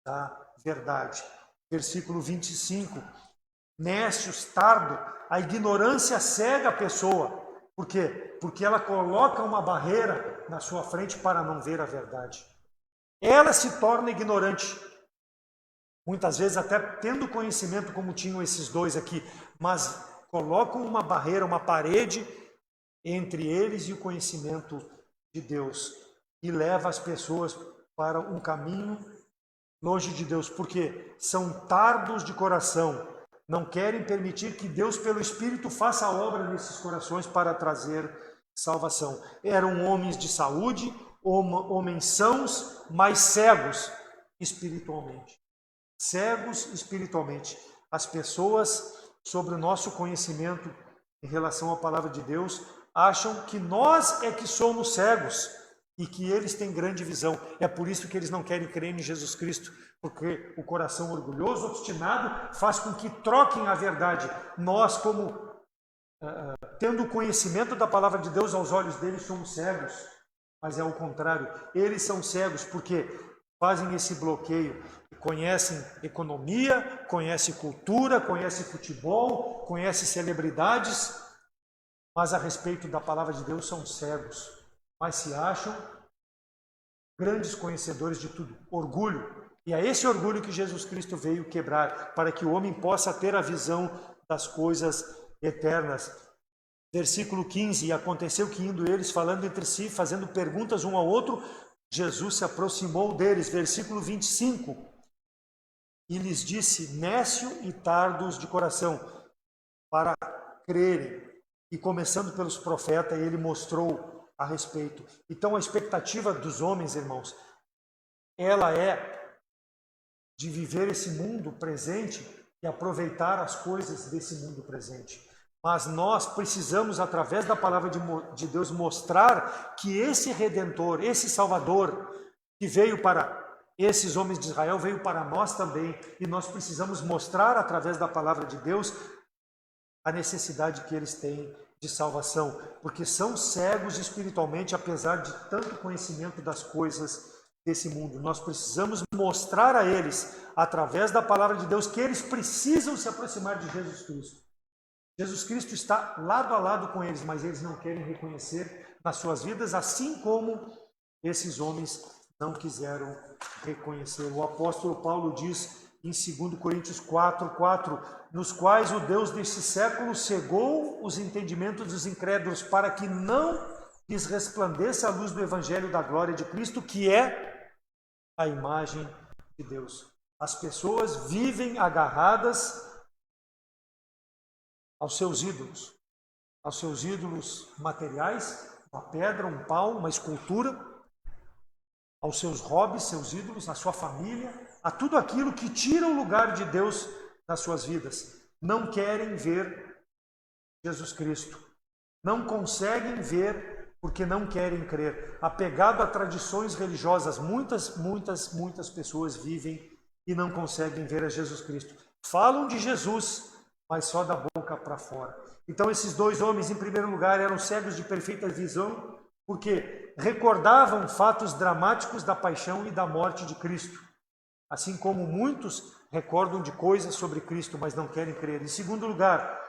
da verdade. Versículo 25. Nércios, tardo, a ignorância cega a pessoa. Por quê? Porque ela coloca uma barreira na sua frente para não ver a verdade. Ela se torna ignorante. Muitas vezes até tendo conhecimento como tinham esses dois aqui, mas colocam uma barreira, uma parede entre eles e o conhecimento de Deus. E leva as pessoas para um caminho longe de Deus, porque são tardos de coração, não querem permitir que Deus, pelo Espírito, faça a obra nesses corações para trazer salvação. Eram homens de saúde, homens sãos, mas cegos espiritualmente. Cegos espiritualmente. As pessoas, sobre o nosso conhecimento em relação à palavra de Deus, acham que nós é que somos cegos e que eles têm grande visão. É por isso que eles não querem crer em Jesus Cristo, porque o coração orgulhoso, obstinado, faz com que troquem a verdade. Nós, como tendo o conhecimento da palavra de Deus aos olhos deles, somos cegos, mas é o contrário. Eles são cegos porque fazem esse bloqueio. Conhecem economia, conhecem cultura, conhecem futebol, conhecem celebridades, mas a respeito da palavra de Deus são cegos. Mas se acham grandes conhecedores de tudo. Orgulho. E é esse orgulho que Jesus Cristo veio quebrar, para que o homem possa ter a visão das coisas eternas. Versículo 15, e aconteceu que indo eles falando entre si, fazendo perguntas um ao outro, Jesus se aproximou deles. Versículo 25, e lhes disse, nécio e tardos de coração, para crerem. E começando pelos profetas, ele mostrou a respeito. Então a expectativa dos homens, irmãos, ela é de viver esse mundo presente e aproveitar as coisas desse mundo presente. Mas nós precisamos, através da palavra de Deus, mostrar que esse Redentor, esse Salvador, que veio para esses homens de Israel, veio para nós também. E nós precisamos mostrar, através da palavra de Deus, a necessidade que eles têm de salvação, porque são cegos espiritualmente, apesar de tanto conhecimento das coisas desse mundo. Nós precisamos mostrar a eles, através da palavra de Deus, que eles precisam se aproximar de Jesus Cristo. Jesus Cristo está lado a lado com eles, mas eles não querem reconhecer nas suas vidas, assim como esses homens não quiseram reconhecer. O apóstolo Paulo diz em 2 Coríntios 4:4, nos quais o Deus deste século cegou os entendimentos dos incrédulos, para que não lhes resplandeça a luz do evangelho da glória de Cristo, que é a imagem de Deus. As pessoas vivem agarradas aos seus ídolos materiais, uma pedra, um pau, uma escultura, aos seus hobbies, seus ídolos, à sua família, a tudo aquilo que tira o lugar de Deus nas suas vidas. Não querem ver Jesus Cristo. Não conseguem ver porque não querem crer. Apegado a tradições religiosas, muitas pessoas vivem e não conseguem ver a Jesus Cristo. Falam de Jesus, mas só da boca para fora. Então esses dois homens, em primeiro lugar, eram cegos de perfeita visão, porque recordavam fatos dramáticos da paixão e da morte de Cristo. Assim como muitos recordam de coisas sobre Cristo, mas não querem crer. Em segundo lugar,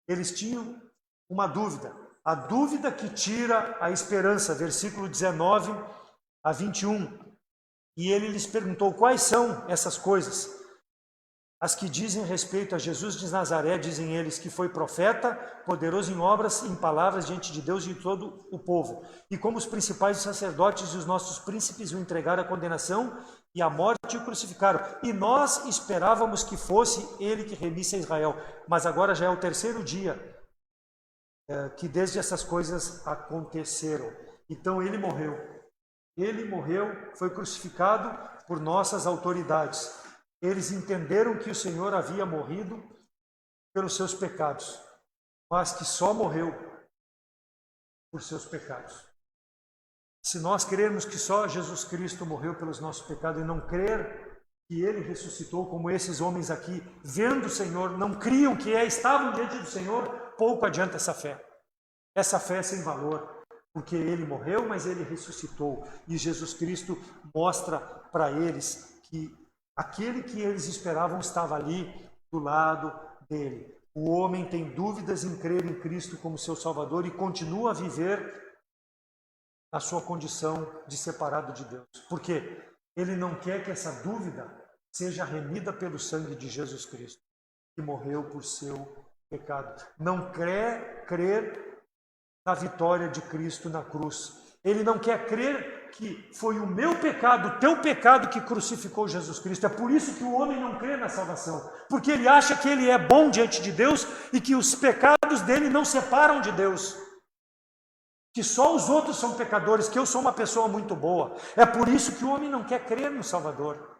eles tinham uma dúvida. A dúvida que tira a esperança, versículo 19 a 21. E ele lhes perguntou, quais são essas coisas? As que dizem respeito a Jesus de Nazaré, dizem eles, que foi profeta, poderoso em obras e em palavras diante de Deus e de todo o povo. E como os principais sacerdotes e os nossos príncipes o entregaram à condenação e à morte e o crucificaram. E nós esperávamos que fosse ele que remisse a Israel. Mas agora já é o terceiro dia que desde essas coisas aconteceram. Então ele morreu. Ele morreu, foi crucificado por nossas autoridades. Eles entenderam que o Senhor havia morrido pelos seus pecados, mas que só morreu por seus pecados. Se nós crermos que só Jesus Cristo morreu pelos nossos pecados e não crer que Ele ressuscitou, como esses homens aqui, vendo o Senhor, não criam que estavam diante do Senhor, pouco adianta essa fé. Essa fé é sem valor, porque Ele morreu, mas Ele ressuscitou. E Jesus Cristo mostra para eles que aquele que eles esperavam estava ali do lado dele. O homem tem dúvidas em crer em Cristo como seu Salvador e continua a viver na sua condição de separado de Deus. Por quê? Ele não quer que essa dúvida seja remida pelo sangue de Jesus Cristo, que morreu por seu pecado. Não quer crer na vitória de Cristo na cruz. Ele não quer crer que foi o meu pecado, o teu pecado que crucificou Jesus Cristo. É por isso que o homem não crê na salvação. Porque ele acha que ele é bom diante de Deus e que os pecados dele não separam de Deus. Que só os outros são pecadores, que eu sou uma pessoa muito boa. É por isso que o homem não quer crer no Salvador.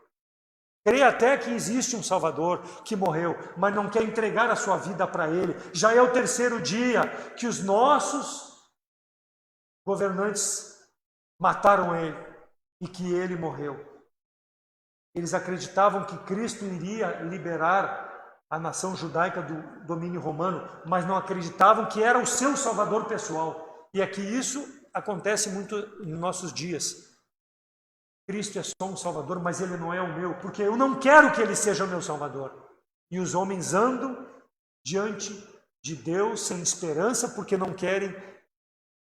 Crê até que existe um Salvador que morreu, mas não quer entregar a sua vida para Ele. Já é o terceiro dia que os nossos governantes mataram Ele e que Ele morreu. Eles acreditavam que Cristo iria liberar a nação judaica do domínio romano, mas não acreditavam que era o seu Salvador pessoal. E é que isso acontece muito em nossos dias. Cristo é só um Salvador, mas Ele não é o meu, porque eu não quero que Ele seja o meu Salvador. E os homens andam diante de Deus sem esperança, porque não querem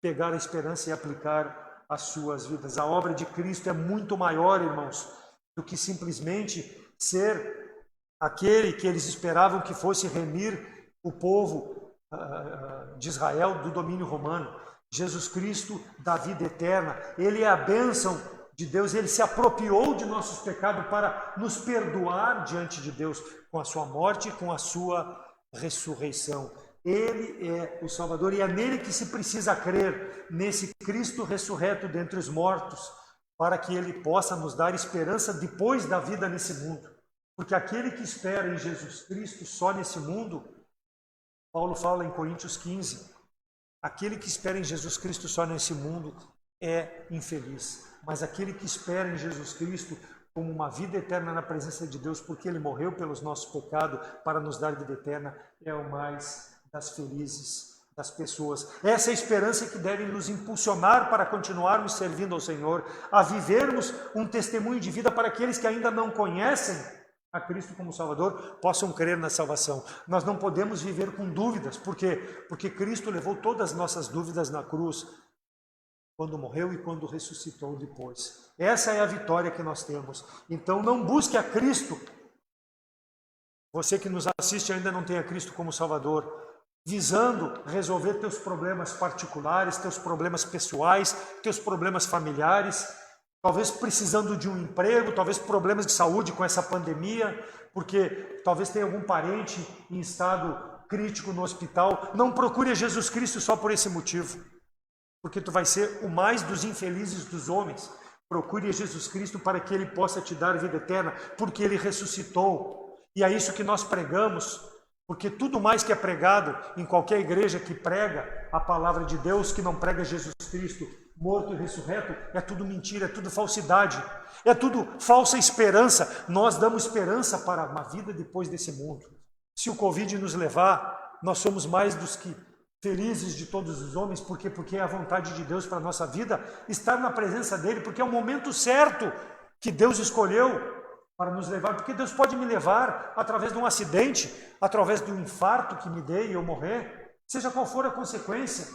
pegar a esperança e aplicar as suas vidas. A obra de Cristo é muito maior, irmãos, do que simplesmente ser aquele que eles esperavam que fosse remir o povo de Israel do domínio romano. Jesus Cristo dá vida eterna. Ele é a bênção de Deus, Ele se apropriou de nossos pecados para nos perdoar diante de Deus com a sua morte e com a sua ressurreição. Ele é o Salvador e é nele que se precisa crer, nesse Cristo ressurreto dentre os mortos, para que Ele possa nos dar esperança depois da vida nesse mundo. Porque aquele que espera em Jesus Cristo só nesse mundo, Paulo fala em Coríntios 15, aquele que espera em Jesus Cristo só nesse mundo é infeliz. Mas aquele que espera em Jesus Cristo como uma vida eterna na presença de Deus, porque Ele morreu pelos nossos pecados para nos dar vida eterna, é o mais das felizes das pessoas. Essa é a esperança que deve nos impulsionar para continuarmos servindo ao Senhor, a vivermos um testemunho de vida para aqueles que ainda não conhecem a Cristo como Salvador, possam crer na salvação. Nós não podemos viver com dúvidas, por quê? Porque Cristo levou todas as nossas dúvidas na cruz, quando morreu e quando ressuscitou depois. Essa é a vitória que nós temos. Então não busque a Cristo. Você que nos assiste ainda não tem a Cristo como Salvador, visando resolver teus problemas particulares, teus problemas pessoais, teus problemas familiares, talvez precisando de um emprego, talvez problemas de saúde com essa pandemia, porque talvez tenha algum parente em estado crítico no hospital. Não procure a Jesus Cristo só por esse motivo, porque tu vai ser o mais dos infelizes dos homens. Procure a Jesus Cristo para que Ele possa te dar vida eterna, porque Ele ressuscitou. E é isso que nós pregamos, porque tudo mais que é pregado em qualquer igreja que prega a palavra de Deus, que não prega Jesus Cristo morto e ressurreto, é tudo mentira, é tudo falsidade, é tudo falsa esperança. Nós damos esperança para uma vida depois desse mundo. Se o Covid nos levar, nós somos mais dos que felizes de todos os homens, porque é a vontade de Deus para a nossa vida estar na presença dEle, porque é o momento certo que Deus escolheu para nos levar, porque Deus pode me levar através de um acidente, através de um infarto que me dê e eu morrer, seja qual for a consequência.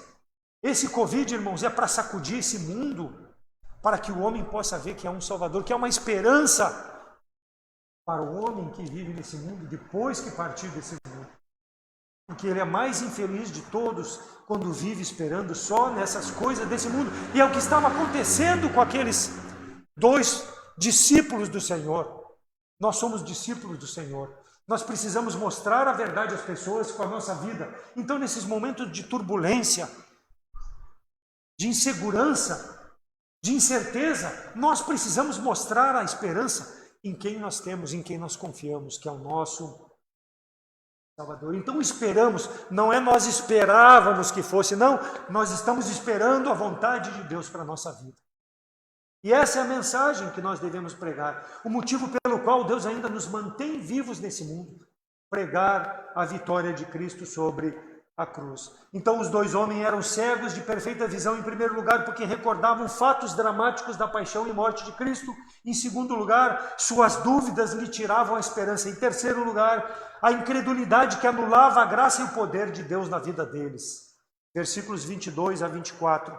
Esse Covid, irmãos, é para sacudir esse mundo, para que o homem possa ver que há um Salvador, que há uma esperança para o homem que vive nesse mundo depois que partir desse mundo. Porque ele é mais infeliz de todos quando vive esperando só nessas coisas desse mundo. E é o que estava acontecendo com aqueles 2 discípulos do Senhor. Nós somos discípulos do Senhor. Nós precisamos mostrar a verdade às pessoas com a nossa vida. Então, nesses momentos de turbulência, de insegurança, de incerteza, nós precisamos mostrar a esperança em quem nós temos, em quem nós confiamos, que é o nosso Salvador. Então esperamos, não é nós esperávamos que fosse, não, nós estamos esperando a vontade de Deus para a nossa vida. E essa é a mensagem que nós devemos pregar, o motivo pelo qual Deus ainda nos mantém vivos nesse mundo, pregar a vitória de Cristo sobre a cruz. Então os 2 homens eram cegos de perfeita visão, em primeiro lugar, porque recordavam fatos dramáticos da paixão e morte de Cristo. Em segundo lugar, suas dúvidas lhe tiravam a esperança. Em terceiro lugar, a incredulidade que anulava a graça e o poder de Deus na vida deles. Versículos 22 a 24.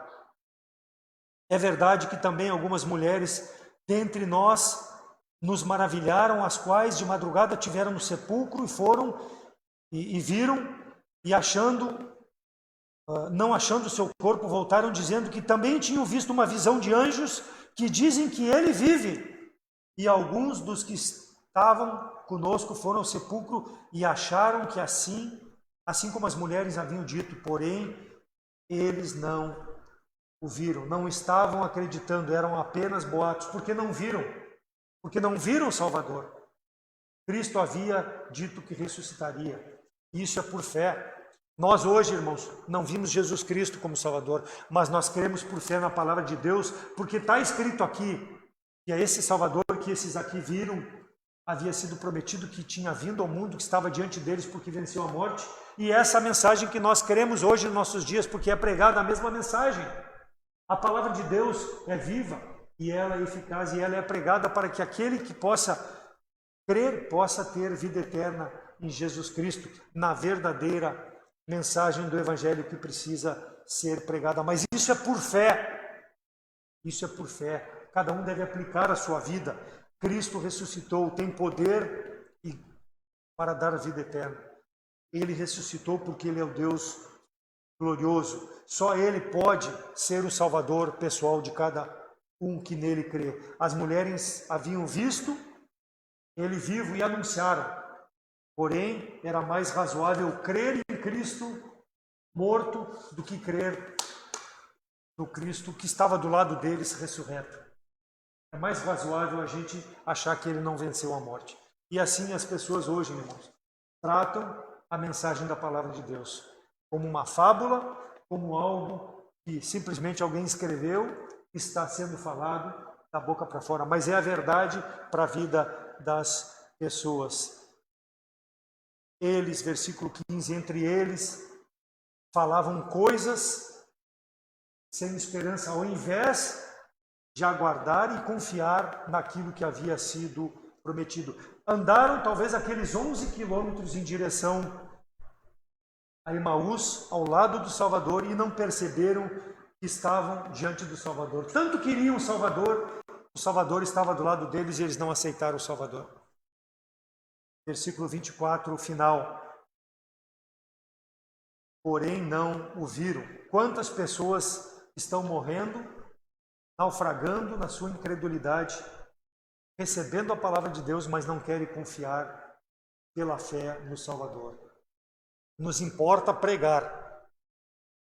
É verdade que também algumas mulheres dentre nós nos maravilharam, as quais de madrugada tiveram no sepulcro e foram e viram, e não achando seu corpo, voltaram dizendo que também tinham visto uma visão de anjos que dizem que ele vive. E alguns dos que estavam conosco foram ao sepulcro e acharam que assim como as mulheres haviam dito, porém eles não o viram, não estavam acreditando, eram apenas boatos, porque não viram o Salvador. Cristo havia dito que ressuscitaria. Isso é por fé. Nós hoje, irmãos, não vimos Jesus Cristo como Salvador, mas nós cremos por fé na palavra de Deus, porque está escrito aqui que é esse Salvador que esses aqui viram, havia sido prometido, que tinha vindo ao mundo, que estava diante deles porque venceu a morte. E essa mensagem que nós cremos hoje nos nossos dias, porque é pregada a mesma mensagem. A palavra de Deus é viva e ela é eficaz e ela é pregada para que aquele que possa crer possa ter vida eterna em Jesus Cristo, na verdadeira mensagem do Evangelho que precisa ser pregada. Mas isso é por fé. Isso é por fé. Cada um deve aplicar a sua vida. Cristo ressuscitou, tem poder para dar a vida eterna. Ele ressuscitou porque Ele é o Deus glorioso. Só Ele pode ser o Salvador pessoal de cada um que nele crê. As mulheres haviam visto Ele vivo e anunciaram. Porém, era mais razoável crer em Cristo morto do que crer no Cristo que estava do lado deles ressurreto. É mais razoável a gente achar que Ele não venceu a morte. E assim as pessoas hoje, irmãos, tratam a mensagem da palavra de Deus como uma fábula, como algo que simplesmente alguém escreveu, está sendo falado da boca para fora, mas é a verdade para a vida das pessoas. Eles, versículo 15, entre eles falavam coisas sem esperança, ao invés de aguardar e confiar naquilo que havia sido prometido. Andaram talvez aqueles 11 quilômetros em direção a Emaús, ao lado do Salvador, e não perceberam que estavam diante do Salvador. Tanto queriam o Salvador estava do lado deles e eles não aceitaram o Salvador. Versículo 24, o final. Porém não o viram. Quantas pessoas estão morrendo, naufragando na sua incredulidade, recebendo a palavra de Deus, mas não querem confiar pela fé no Salvador. Nos importa pregar.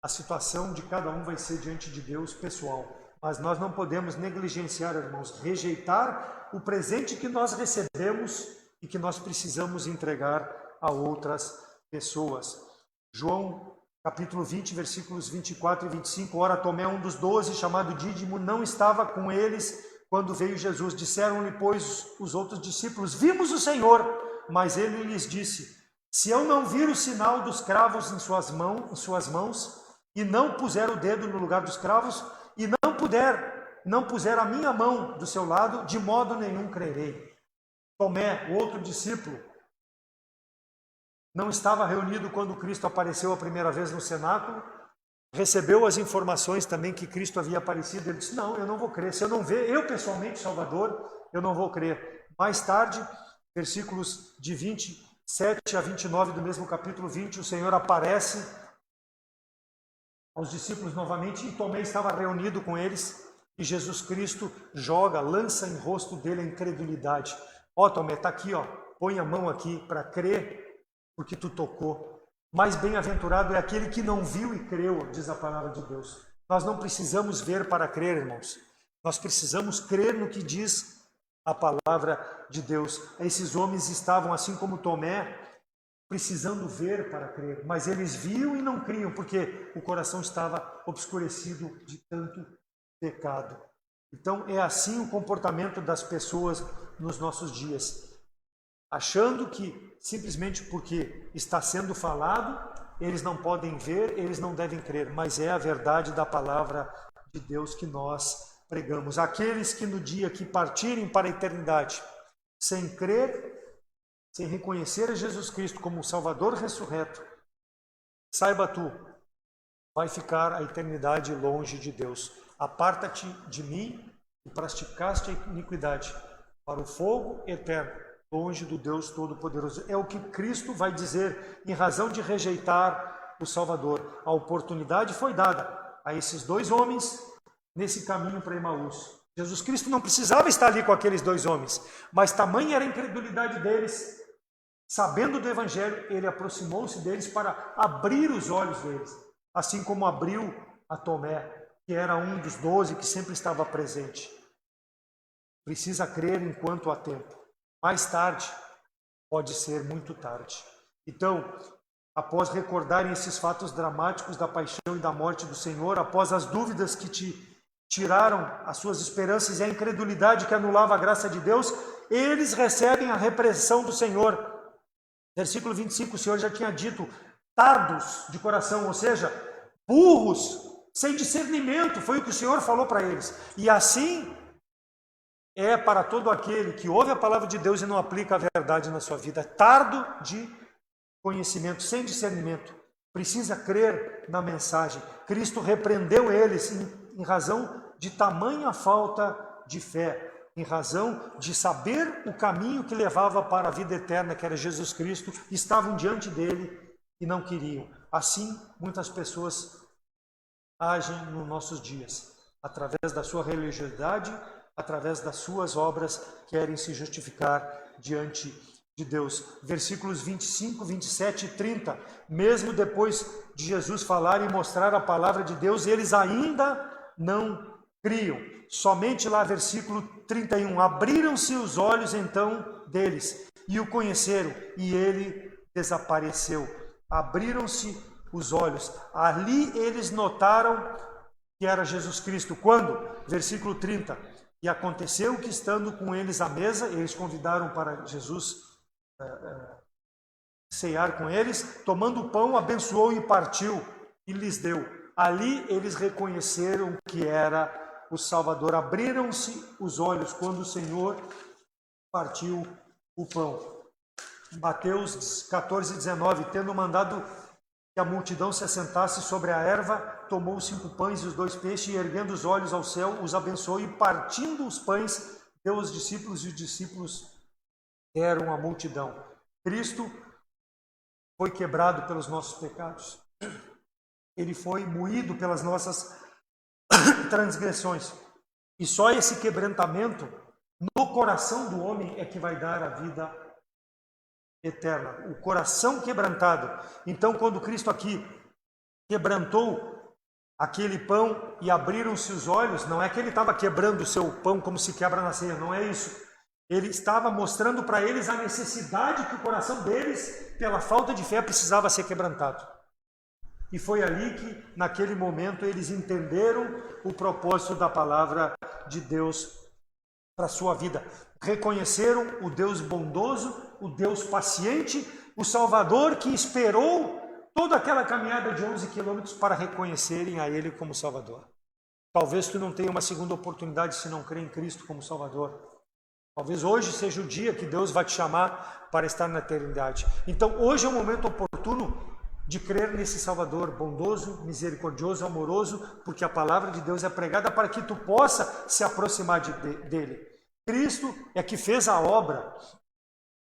A situação de cada um vai ser diante de Deus pessoal. Mas nós não podemos negligenciar, irmãos, rejeitar o presente que nós recebemos e que nós precisamos entregar a outras pessoas. João capítulo 20, versículos 24 e 25. Ora, Tomé, um dos 12, chamado Dídimo, não estava com eles quando veio Jesus. Disseram-lhe, pois, os outros discípulos, vimos o Senhor. Mas ele lhes disse, se eu não vir o sinal dos cravos em suas mãos, e não puser o dedo no lugar dos cravos, e não puser a minha mão do seu lado, de modo nenhum crerei. Tomé, o outro discípulo, não estava reunido quando Cristo apareceu a primeira vez no cenáculo, recebeu as informações também que Cristo havia aparecido, ele disse, não, eu não vou crer, se eu não ver, eu pessoalmente, Salvador, eu não vou crer. Mais tarde, versículos de 27 a 29 do mesmo capítulo 20, o Senhor aparece aos discípulos novamente, e Tomé estava reunido com eles, e Jesus Cristo lança em rosto dele a incredulidade. Ó, Tomé, está aqui, ó, põe a mão aqui para crer, porque tu tocou. Mais bem-aventurado é aquele que não viu e creu, diz a palavra de Deus. Nós não precisamos ver para crer, irmãos. Nós precisamos crer no que diz a palavra de Deus. Esses homens estavam, assim como Tomé, precisando ver para crer, mas eles viam e não criam, porque o coração estava obscurecido de tanto pecado. Então é assim o comportamento das pessoas nos nossos dias, achando que simplesmente porque está sendo falado, eles não podem ver, eles não devem crer, mas é a verdade da palavra de Deus que nós pregamos. Aqueles que no dia que partirem para a eternidade, sem crer, sem reconhecer a Jesus Cristo como o Salvador ressurreto, saiba tu, vai ficar a eternidade longe de Deus. Aparta-te de mim e praticaste a iniquidade para o fogo eterno, longe do Deus Todo-Poderoso. É o que Cristo vai dizer em razão de rejeitar o Salvador. A oportunidade foi dada a esses dois homens nesse caminho para Emaús. Jesus Cristo não precisava estar ali com aqueles dois homens, mas tamanha era a incredulidade deles. Sabendo do Evangelho, ele aproximou-se deles para abrir os olhos deles, assim como abriu a Tomé, que era um dos 12 que sempre estava presente. Precisa crer enquanto há tempo. Mais tarde, pode ser muito tarde. Então, após recordarem esses fatos dramáticos da paixão e da morte do Senhor, após as dúvidas que te tiraram as suas esperanças e a incredulidade que anulava a graça de Deus, eles recebem a repreensão do Senhor. Versículo 25, o Senhor já tinha dito, tardos de coração, ou seja, burros, sem discernimento, foi o que o Senhor falou para eles. E assim é para todo aquele que ouve a palavra de Deus e não aplica a verdade na sua vida. Tardo de conhecimento, sem discernimento. Precisa crer na mensagem. Cristo repreendeu eles em razão de tamanha falta de fé, em razão de saber o caminho que levava para a vida eterna, que era Jesus Cristo, estavam diante dele e não queriam. Assim, muitas pessoas agem nos nossos dias, através da sua religiosidade, através das suas obras, querem se justificar diante de Deus. Versículos 25, 27 e 30, mesmo depois de Jesus falar e mostrar a palavra de Deus, eles ainda não criam. Somente lá, versículo 31, abriram-se os olhos então deles e o conheceram, e ele desapareceu. Abriram-se os olhos. Ali eles notaram que era Jesus Cristo. Quando? Versículo 30. E aconteceu que, estando com eles à mesa, eles convidaram para Jesus cear com eles, tomando o pão, abençoou e partiu, e lhes deu. Ali eles reconheceram que era o Salvador. Abriram-se os olhos quando o Senhor partiu o pão. Mateus 14:19, tendo mandado que a multidão se assentasse sobre a erva, tomou os 5 pães e os 2 peixes, e erguendo os olhos ao céu, os abençoou, e partindo os pães, deu aos discípulos, e os discípulos deram à multidão. Cristo foi quebrado pelos nossos pecados. Ele foi moído pelas nossas transgressões. E só esse quebrantamento no coração do homem é que vai dar a vida eterna. O coração quebrantado. Então, quando Cristo aqui quebrantou aquele pão e abriram-se os olhos, não é que ele estava quebrando o seu pão como se quebra na ceia, não é isso. Ele estava mostrando para eles a necessidade que o coração deles, pela falta de fé, precisava ser quebrantado. E foi ali que, naquele momento, eles entenderam o propósito da palavra de Deus para a sua vida. Reconheceram o Deus bondoso, o Deus paciente, o Salvador que esperou toda aquela caminhada de 11 quilômetros para reconhecerem a Ele como Salvador. Talvez tu não tenha uma segunda oportunidade se não crer em Cristo como Salvador. Talvez hoje seja o dia que Deus vai te chamar para estar na eternidade. Então hoje é o momento oportuno de crer nesse Salvador bondoso, misericordioso, amoroso, porque a palavra de Deus é pregada para que tu possa se aproximar dele. Cristo é que fez a obra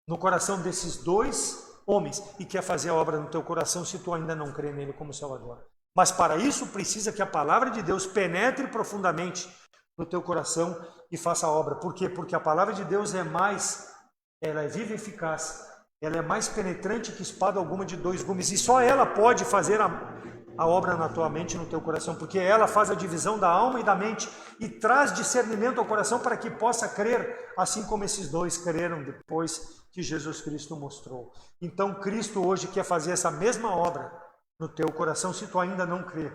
no coração desses 2 homens e quer fazer a obra no teu coração se tu ainda não crê nele como Salvador. Mas para isso precisa que a palavra de Deus penetre profundamente no teu coração e faça a obra. Por quê? Porque a palavra de Deus ela é viva e eficaz, ela é mais penetrante que espada alguma de 2 gumes, e só ela pode fazer a obra na tua mente e no teu coração, porque ela faz a divisão da alma e da mente e traz discernimento ao coração para que possa crer, assim como esses 2 creram depois que Jesus Cristo mostrou. Então Cristo hoje quer fazer essa mesma obra no teu coração se tu ainda não crê.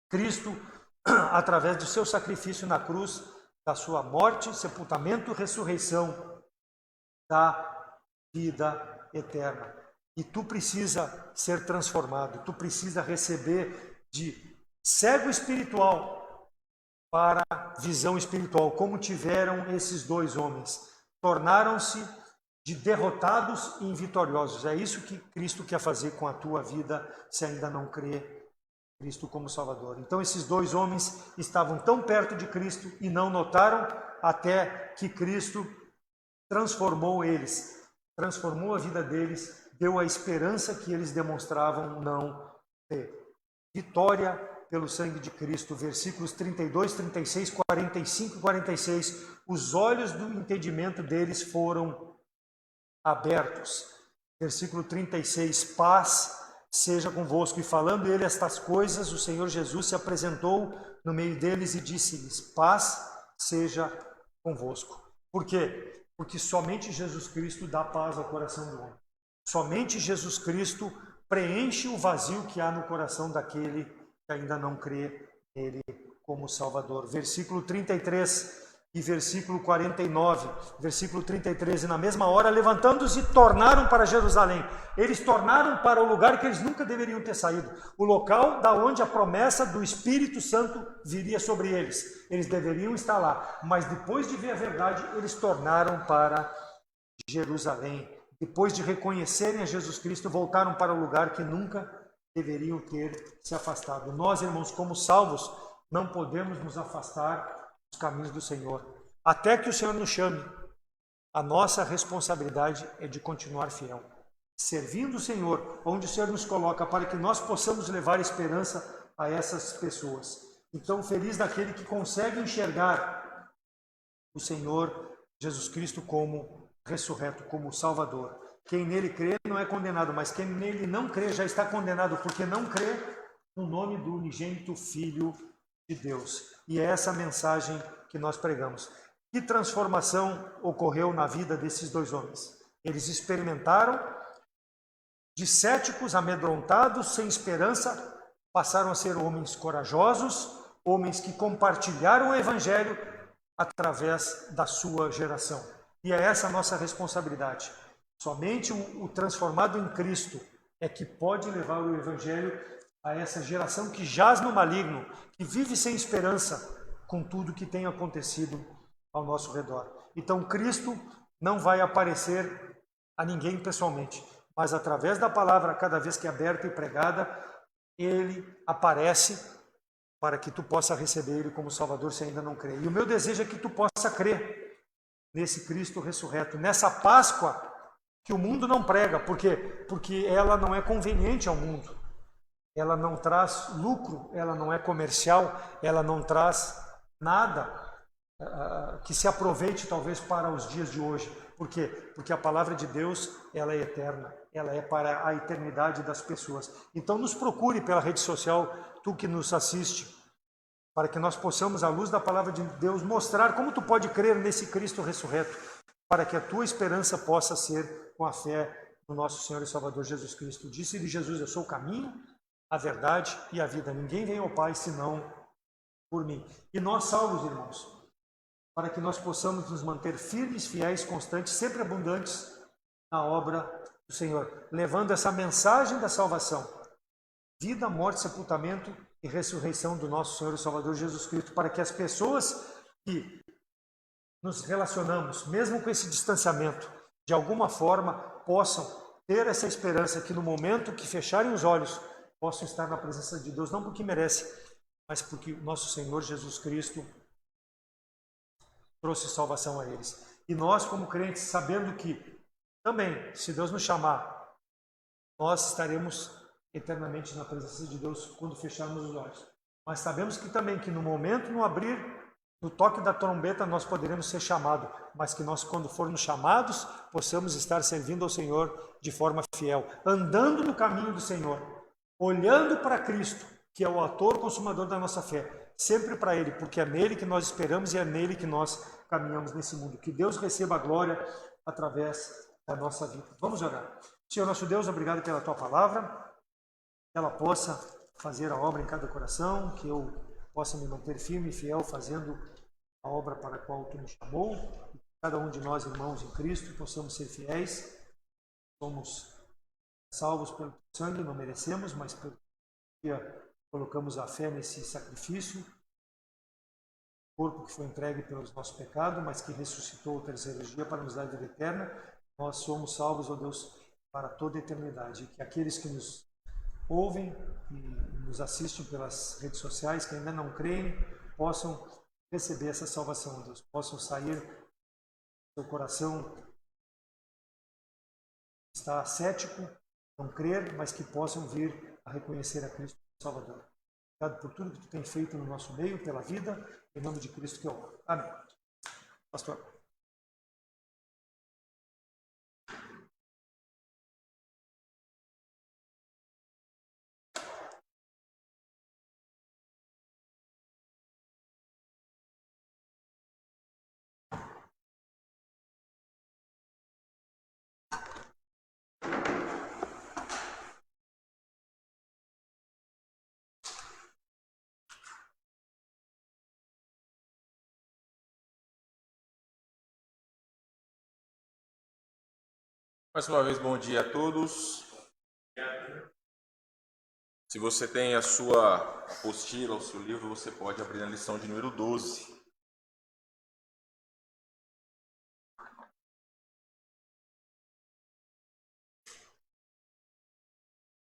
Cristo, através do seu sacrifício na cruz, da sua morte, sepultamento e ressurreição, dá vida eterna. E tu precisa ser transformado, tu precisa receber de cego espiritual para visão espiritual, como tiveram esses 2 homens. Tornaram-se de derrotados em vitoriosos. É isso que Cristo quer fazer com a tua vida, se ainda não crê Cristo como Salvador. Então esses 2 homens estavam tão perto de Cristo e não notaram até que Cristo transformou eles, transformou a vida deles, deu a esperança que eles demonstravam não ter. Vitória pelo sangue de Cristo, versículos 32, 36, 45 e 46. Os olhos do entendimento deles foram abertos. Versículo 36, paz seja convosco. E falando ele estas coisas, o Senhor Jesus se apresentou no meio deles e disse-lhes, paz seja convosco. Por quê? Porque somente Jesus Cristo dá paz ao coração do homem. Somente Jesus Cristo preenche o vazio que há no coração daquele que ainda não crê nele como Salvador. Versículo 33 e versículo 49. Versículo 33, e na mesma hora, levantando-se, tornaram para Jerusalém. Eles tornaram para o lugar que eles nunca deveriam ter saído. O local da onde a promessa do Espírito Santo viria sobre eles. Eles deveriam estar lá. Mas depois de ver a verdade, eles tornaram para Jerusalém. Depois de reconhecerem a Jesus Cristo, voltaram para o lugar que nunca deveriam ter se afastado. Nós, irmãos, como salvos, não podemos nos afastar dos caminhos do Senhor, até que o Senhor nos chame. A nossa responsabilidade é de continuar fiel, servindo o Senhor, onde o Senhor nos coloca, para que nós possamos levar esperança a essas pessoas. Então, feliz daquele que consegue enxergar o Senhor Jesus Cristo como ressurreto, como Salvador. Quem nele crê não é condenado, mas quem nele não crê já está condenado, porque não crê no nome do unigênito Filho de Deus. E é essa mensagem que nós pregamos. Que transformação ocorreu na vida desses 2 homens? Eles experimentaram, de céticos, amedrontados, sem esperança, passaram a ser homens corajosos, homens que compartilharam o Evangelho através da sua geração. E é essa a nossa responsabilidade. Somente o transformado em Cristo é que pode levar o Evangelho a essa geração que jaz no maligno, que vive sem esperança com tudo que tem acontecido ao nosso redor. Então Cristo não vai aparecer a ninguém pessoalmente, mas através da palavra, cada vez que é aberta e pregada, Ele aparece para que tu possa receber Ele como Salvador se ainda não crê. E o meu desejo é que tu possa crer nesse Cristo ressurreto, nessa Páscoa que o mundo não prega. Por quê? Porque ela não é conveniente ao mundo. Ela não traz lucro, ela não é comercial, ela não traz nada que se aproveite talvez para os dias de hoje. Por quê? Porque a palavra de Deus, ela é eterna, ela é para a eternidade das pessoas. Então nos procure pela rede social, tu que nos assiste, para que nós possamos, à luz da palavra de Deus, mostrar como tu pode crer nesse Cristo ressurreto, para que a tua esperança possa ser com a fé no nosso Senhor e Salvador Jesus Cristo. Disse-lhe Jesus: eu sou o caminho, a verdade e a vida. Ninguém vem ao Pai senão por mim. E nós salvos, irmãos, para que nós possamos nos manter firmes, fiéis, constantes, sempre abundantes na obra do Senhor, levando essa mensagem da salvação, vida, morte, sepultamento e ressurreição do nosso Senhor e Salvador Jesus Cristo, para que as pessoas que nos relacionamos, mesmo com esse distanciamento, de alguma forma possam ter essa esperança que no momento que fecharem os olhos, possam estar na presença de Deus, não porque merece, mas porque o nosso Senhor Jesus Cristo trouxe salvação a eles. E nós, como crentes, sabendo que também, se Deus nos chamar, nós estaremos eternamente na presença de Deus quando fecharmos os olhos. Mas sabemos que também que no momento, no abrir, no toque da trombeta, nós poderemos ser chamados, mas que nós, quando formos chamados, possamos estar servindo ao Senhor de forma fiel, andando no caminho do Senhor, olhando para Cristo, que é o autor e consumador da nossa fé, sempre para Ele, porque é nele que nós esperamos e é nele que nós caminhamos nesse mundo. Que Deus receba a glória através da nossa vida. Vamos orar. Senhor nosso Deus, obrigado pela Tua palavra, que ela possa fazer a obra em cada coração, que eu possa me manter firme e fiel fazendo a obra para a qual Tu me chamou, e que cada um de nós, irmãos em Cristo, possamos ser fiéis. Somos salvos pelo sangue, não merecemos, mas pelo que colocamos a fé nesse sacrifício, corpo que foi entregue pelos nossos pecados, mas que ressuscitou o terceiro dia para nos dar a vida eterna. Nós somos salvos, ó Deus, para toda a eternidade. E que aqueles que nos ouvem e nos assistem pelas redes sociais, que ainda não creem, possam receber essa salvação, ó Deus. Possam sair do seu coração, está cético, não crer, mas que possam vir a reconhecer a Cristo Salvador. Obrigado por tudo que Tu tem feito no nosso meio, pela vida, em nome de Cristo que eu oro. Amém. Pastor. Mais uma vez, bom dia a todos. Se você tem a sua apostila, o seu livro, você pode abrir na lição de número 12.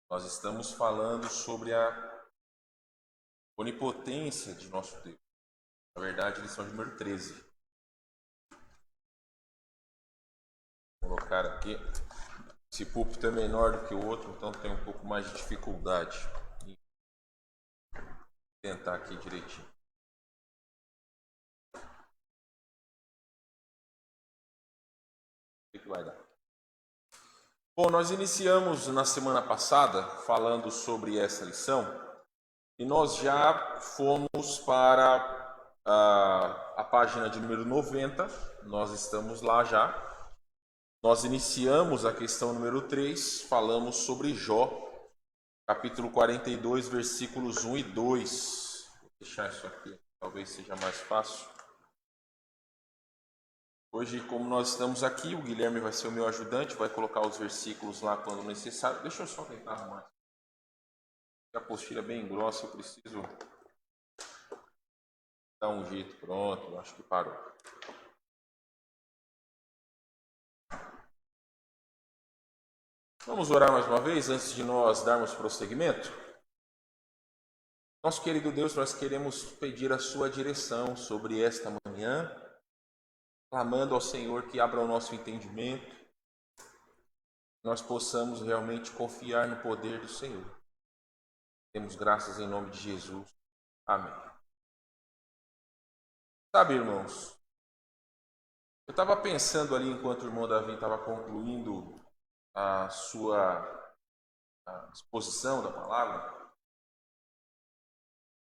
Nós estamos falando sobre a onipotência de nosso Deus. Na verdade, lição de número 13. Vou colocar aqui. Esse púlpito é menor do que o outro, então tem um pouco mais de dificuldade em tentar aqui direitinho. O que vai dar? Bom, nós iniciamos na semana passada falando sobre essa lição e nós já fomos para a página de número 90, nós estamos lá já. Nós iniciamos a questão número 3, falamos sobre Jó, capítulo 42, versículos 1 e 2. Vou deixar isso aqui, talvez seja mais fácil. Hoje, como nós estamos aqui, o Guilherme vai ser o meu ajudante, vai colocar os versículos lá quando necessário. Deixa eu só tentar arrumar. A apostila é bem grossa, eu preciso dar um jeito. Pronto, acho que parou. Vamos orar mais uma vez antes de nós darmos prosseguimento? Nosso querido Deus, nós queremos pedir a sua direção sobre esta manhã, clamando ao Senhor que abra o nosso entendimento, nós possamos realmente confiar no poder do Senhor. Temos graças em nome de Jesus. Amém. Sabe, irmãos, eu estava pensando ali enquanto o irmão Davi estava concluindo a sua exposição da palavra.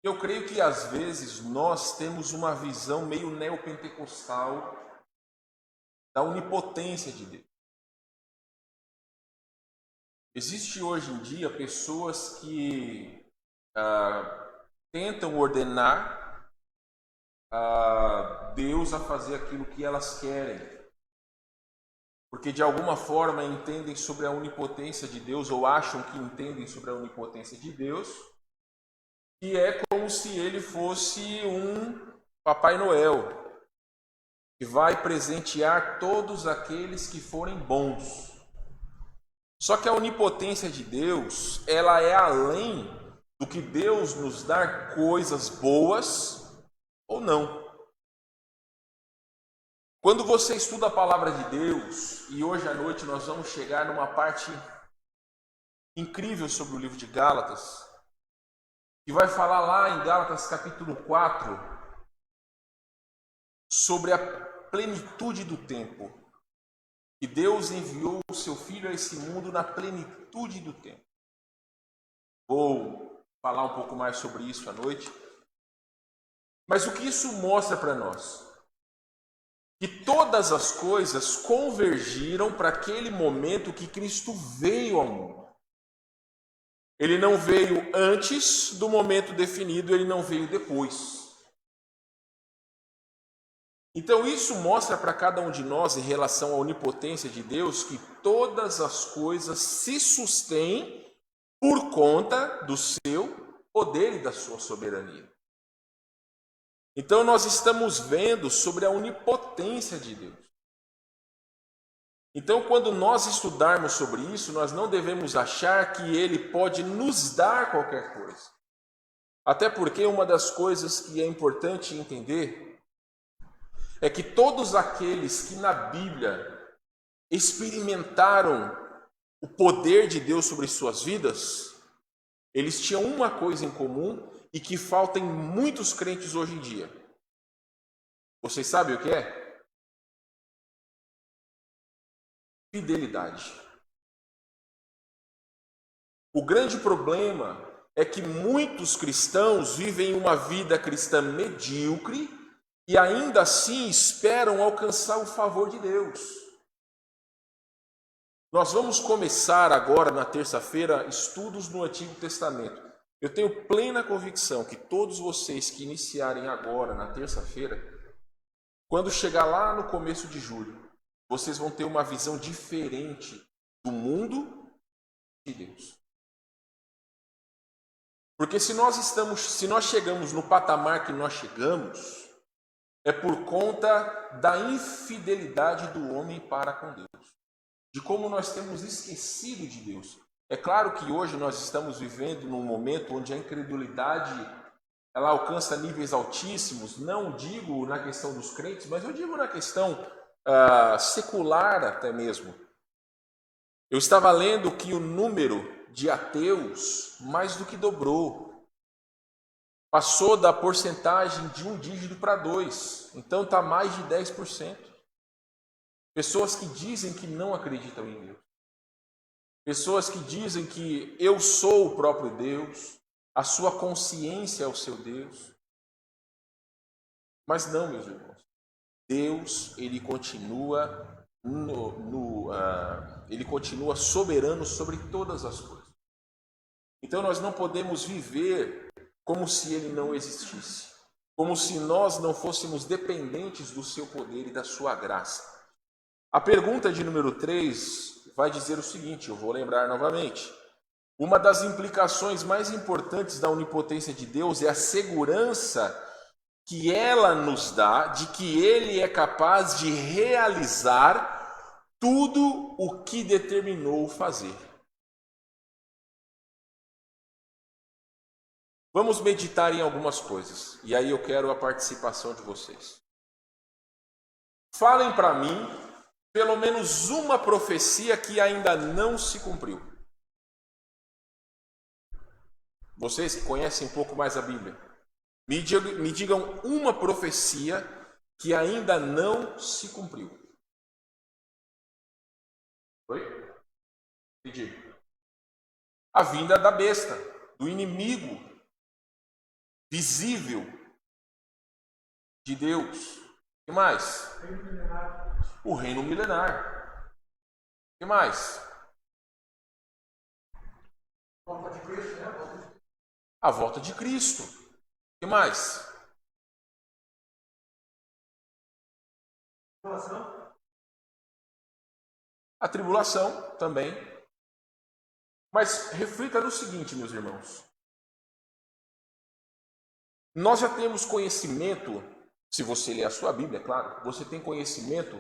Eu creio que às vezes nós temos uma visão meio neopentecostal da onipotência de Deus. Existe hoje em dia pessoas que tentam ordenar a Deus a fazer aquilo que elas querem, porque de alguma forma entendem sobre a onipotência de Deus ou acham que entendem sobre a onipotência de Deus, e é como se ele fosse um Papai Noel que vai presentear todos aqueles que forem bons. Só que a onipotência de Deus, ela é além do que Deus nos dar coisas boas ou não. Quando você estuda a palavra de Deus, e hoje à noite nós vamos chegar numa parte incrível sobre o livro de Gálatas, que vai falar lá em Gálatas capítulo 4 sobre a plenitude do tempo. E Deus enviou o seu Filho a esse mundo na plenitude do tempo. Vou falar um pouco mais sobre isso à noite. Mas o que isso mostra para nós? Que todas as coisas convergiram para aquele momento que Cristo veio ao mundo. Ele não veio antes do momento definido, ele não veio depois. Então isso mostra para cada um de nós, em relação à onipotência de Deus, que todas as coisas se sustêm por conta do seu poder e da sua soberania. Então nós estamos vendo sobre a onipotência de Deus. Então quando nós estudarmos sobre isso, nós não devemos achar que Ele pode nos dar qualquer coisa. Até porque uma das coisas que é importante entender é que todos aqueles que na Bíblia experimentaram o poder de Deus sobre suas vidas, eles tinham uma coisa em comum e que falta em muitos crentes hoje em dia. Vocês sabem o que é? Fidelidade. O grande problema é que muitos cristãos vivem uma vida cristã medíocre e ainda assim esperam alcançar o favor de Deus. Nós vamos começar agora na terça-feira estudos no Antigo Testamento. Eu tenho plena convicção que todos vocês que iniciarem agora na terça-feira, quando chegar lá no começo de julho, vocês vão ter uma visão diferente do mundo e de Deus. Porque se nós chegamos no patamar que nós chegamos, é por conta da infidelidade do homem para com Deus, de como nós temos esquecido de Deus. É claro que hoje nós estamos vivendo num momento onde a incredulidade ela alcança níveis altíssimos, não digo na questão dos crentes, mas eu digo na questão secular até mesmo. Eu estava lendo que o número de ateus mais do que dobrou. Passou da porcentagem de 1 dígito para 2. Então está mais de 10%. Pessoas que dizem que não acreditam em Deus. Pessoas que dizem que eu sou o próprio Deus, a sua consciência é o seu Deus. Mas não, meus irmãos. Deus, ele continua ele continua soberano sobre todas as coisas. Então nós não podemos viver como se ele não existisse, como se nós não fôssemos dependentes do seu poder e da sua graça. A pergunta de número 3 vai dizer o seguinte, eu vou lembrar novamente. uma das implicações mais importantes da onipotência de Deus é a segurança que ela nos dá de que Ele é capaz de realizar tudo o que determinou fazer. Vamos meditar em algumas coisas, e aí eu quero a participação de vocês. Falem para mim, pelo menos uma profecia que ainda não se cumpriu. Vocês que conhecem um pouco mais a Bíblia, me digam uma profecia que ainda não se cumpriu. Oi? Me diga. A vinda da besta, do inimigo visível de Deus. O que mais? O reino milenar. O que mais? A volta de Cristo. O que mais? A tribulação também. Mas reflita no seguinte, meus irmãos. Nós já temos conhecimento, se você ler a sua Bíblia, é claro, você tem conhecimento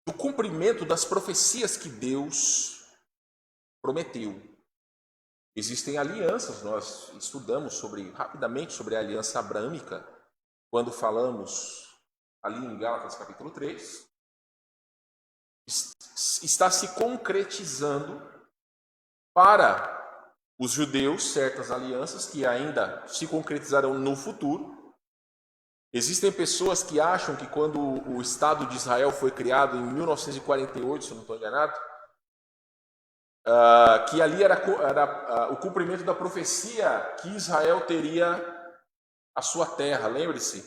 do cumprimento das profecias que Deus prometeu. Existem alianças, nós estudamos rapidamente sobre a aliança abrâmica, quando falamos ali em Gálatas capítulo 3. Está se concretizando para os judeus certas alianças que ainda se concretizarão no futuro. Existem pessoas que acham que quando o Estado de Israel foi criado em 1948, se eu não estou enganado, que ali era o cumprimento da profecia que Israel teria a sua terra. Lembre-se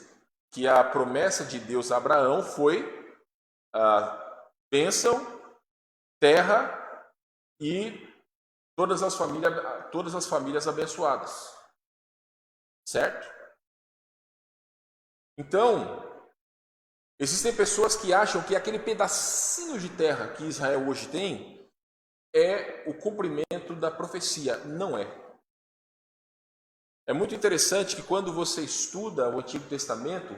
que a promessa de Deus a Abraão foi bênção, terra e todas as famílias abençoadas. Certo? Então, existem pessoas que acham que aquele pedacinho de terra que Israel hoje tem é o cumprimento da profecia. Não é. É muito interessante que quando você estuda o Antigo Testamento,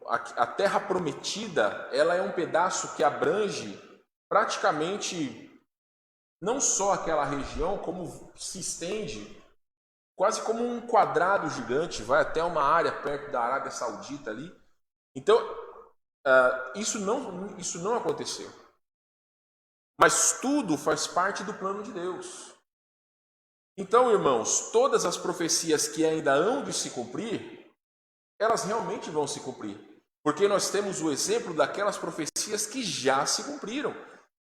a terra prometida, ela é um pedaço que abrange praticamente não só aquela região, como se estende quase como um quadrado gigante, vai até uma área perto da Arábia Saudita ali. Então, isso não aconteceu. Mas tudo faz parte do plano de Deus. Então, irmãos, todas as profecias que ainda hão de se cumprir, elas realmente vão se cumprir. Porque nós temos o exemplo daquelas profecias que já se cumpriram.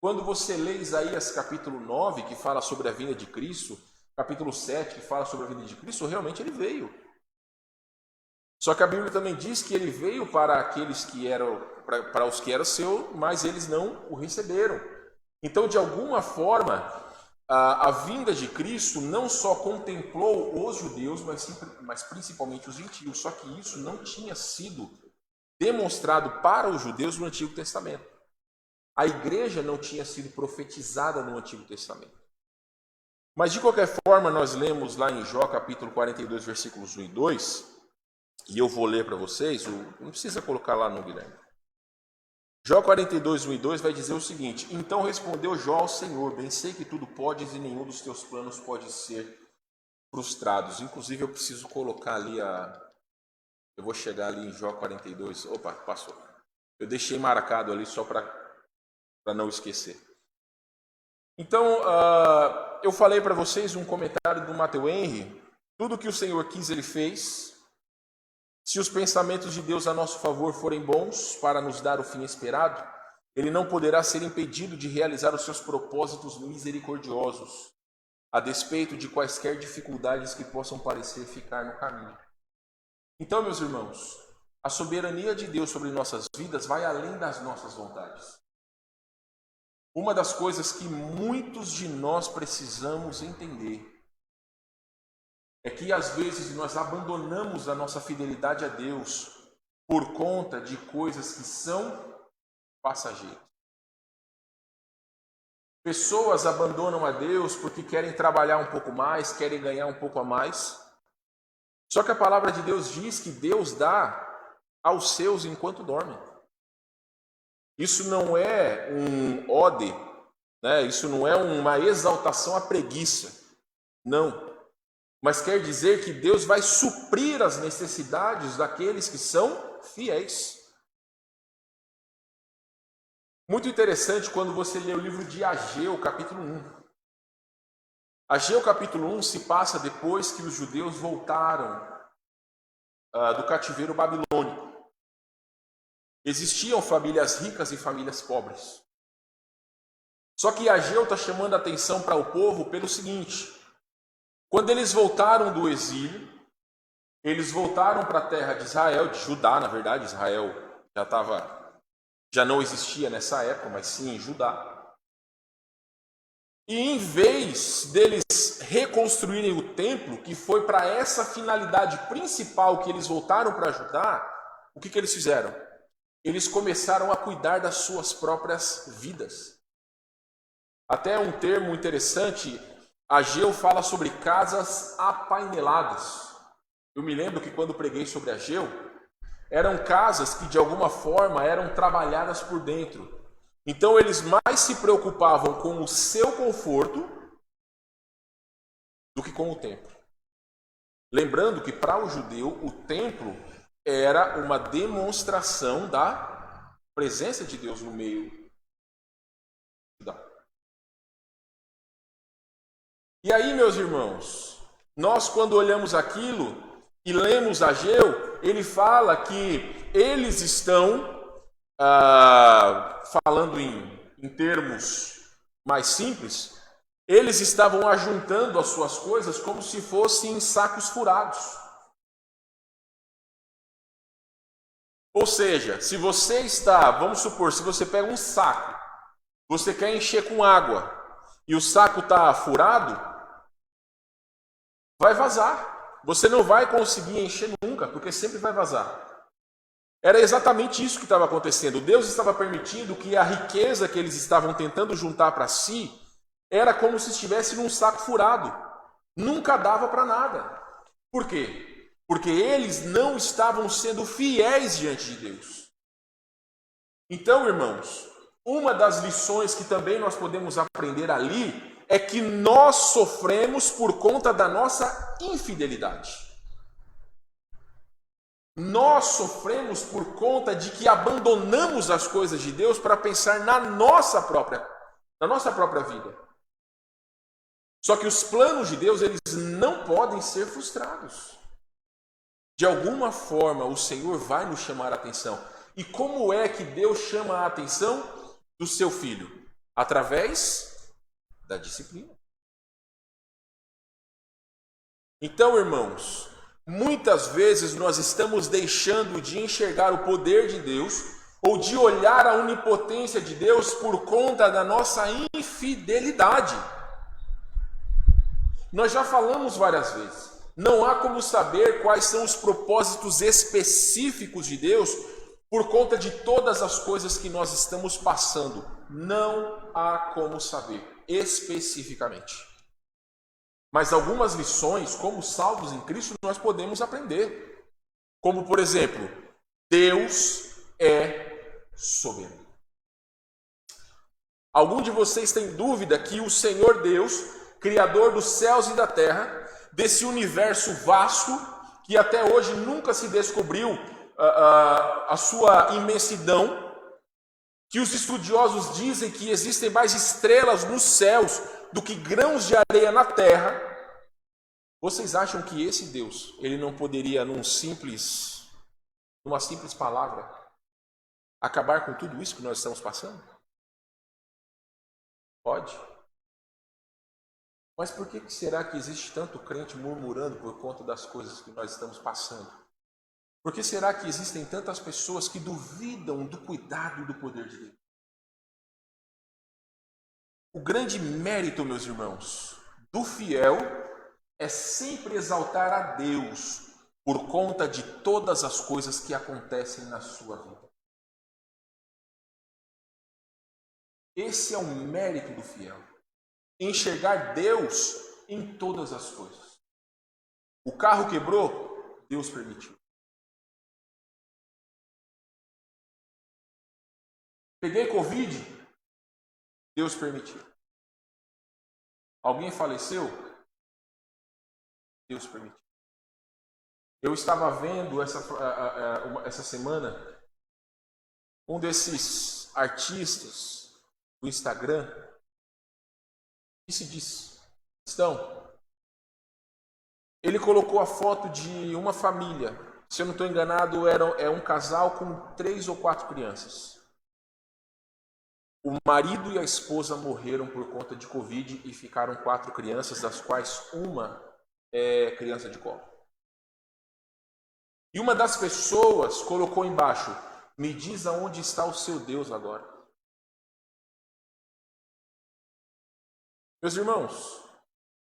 Quando você lê Isaías capítulo 9, que fala sobre a vinda de Cristo, capítulo 7, que fala sobre a vinda de Cristo, realmente ele veio. Só que a Bíblia também diz que ele veio para aqueles que eram, para os que eram seus, mas eles não o receberam. Então, de alguma forma, a vinda de Cristo não só contemplou os judeus, mas principalmente os gentios. Só que isso não tinha sido demonstrado para os judeus no Antigo Testamento. A igreja não tinha sido profetizada no Antigo Testamento. Mas, de qualquer forma, nós lemos lá em Jó, capítulo 42, versículos 1 e 2, e eu vou ler para vocês, não precisa colocar lá no Guilherme. Jó 42, 1 e 2 vai dizer o seguinte: Então respondeu Jó ao Senhor, bem sei que tudo podes e nenhum dos teus planos pode ser frustrados. Inclusive, eu preciso colocar ali eu vou chegar ali em Jó 42. Opa, passou. Eu deixei marcado ali só para não esquecer. Então, eu falei para vocês um comentário do Matthew Henry. Tudo que o Senhor quis, Ele fez. Se os pensamentos de Deus a nosso favor forem bons para nos dar o fim esperado, Ele não poderá ser impedido de realizar os seus propósitos misericordiosos, a despeito de quaisquer dificuldades que possam parecer ficar no caminho. Então, meus irmãos, a soberania de Deus sobre nossas vidas vai além das nossas vontades. Uma das coisas que muitos de nós precisamos entender é que às vezes nós abandonamos a nossa fidelidade a Deus por conta de coisas que são passageiras. Pessoas abandonam a Deus porque querem trabalhar um pouco mais, querem ganhar um pouco a mais. Só que a palavra de Deus diz que Deus dá aos seus enquanto dormem. Isso não é um ode, né? Isso não é uma exaltação à preguiça. Não. Mas quer dizer que Deus vai suprir as necessidades daqueles que são fiéis. Muito interessante quando você lê o livro de Ageu, capítulo 1. Ageu, capítulo 1, se passa depois que os judeus voltaram do cativeiro babilônico. Existiam famílias ricas e famílias pobres. Só que Ageu está chamando a atenção para o povo pelo seguinte: quando eles voltaram do exílio, eles voltaram para a terra de Israel, de Judá, na verdade. Israel já não existia nessa época, mas sim em Judá. E em vez deles reconstruírem o templo, que foi para essa finalidade principal que eles voltaram para Judá, o que eles fizeram? Eles começaram a cuidar das suas próprias vidas. Até um termo interessante, Ageu fala sobre casas apaineladas. Eu me lembro que quando preguei sobre Ageu, eram casas que de alguma forma eram trabalhadas por dentro. Então eles mais se preocupavam com o seu conforto do que com o templo. Lembrando que para o judeu o templo era uma demonstração da presença de Deus no meio judaico. E aí, meus irmãos, nós quando olhamos aquilo e lemos Ageu, ele fala que eles estão, falando em termos mais simples, eles estavam ajuntando as suas coisas como se fossem sacos furados. Ou seja, se você está, vamos supor, se você pega um saco, você quer encher com água e o saco está furado, vai vazar. Você não vai conseguir encher nunca, porque sempre vai vazar. Era exatamente isso que estava acontecendo. Deus estava permitindo que a riqueza que eles estavam tentando juntar para si era como se estivesse num saco furado. Nunca dava para nada. Por quê? Porque eles não estavam sendo fiéis diante de Deus. Então, irmãos, uma das lições que também nós podemos aprender ali é que nós sofremos por conta da nossa infidelidade. Nós sofremos por conta de que abandonamos as coisas de Deus para pensar na nossa própria vida. Só que os planos de Deus, eles não podem ser frustrados. De alguma forma, o Senhor vai nos chamar a atenção. E como é que Deus chama a atenção do seu filho? Através da disciplina. Então, irmãos, muitas vezes nós estamos deixando de enxergar o poder de Deus ou de olhar a onipotência de Deus por conta da nossa infidelidade. Nós já falamos várias vezes. Não há como saber quais são os propósitos específicos de Deus por conta de todas as coisas que nós estamos passando. Não há como saber especificamente. Mas algumas lições, como salvos em Cristo, nós podemos aprender. Como, por exemplo, Deus é soberano. Algum de vocês tem dúvida que o Senhor Deus, Criador dos céus e da terra, desse universo vasto, que até hoje nunca se descobriu a sua imensidão, que os estudiosos dizem que existem mais estrelas nos céus do que grãos de areia na terra. Vocês acham que esse Deus, ele não poderia, numa simples palavra, acabar com tudo isso que nós estamos passando? Pode. Mas por que será que existe tanto crente murmurando por conta das coisas que nós estamos passando? Por que será que existem tantas pessoas que duvidam do cuidado e do poder de Deus? O grande mérito, meus irmãos, do fiel é sempre exaltar a Deus por conta de todas as coisas que acontecem na sua vida. Esse é o mérito do fiel. Enxergar Deus em todas as coisas. O carro quebrou, Deus permitiu. Peguei Covid, Deus permitiu. Alguém faleceu, Deus permitiu. Eu estava vendo essa semana um desses artistas do Instagram que se diz cristão. Ele colocou a foto de uma família. Se eu não estou enganado, é um casal com 3 ou 4 crianças. O marido e a esposa morreram por conta de Covid e ficaram 4 crianças, das quais uma é criança de colo. E uma das pessoas colocou embaixo: me diz aonde está o seu Deus agora. Meus irmãos,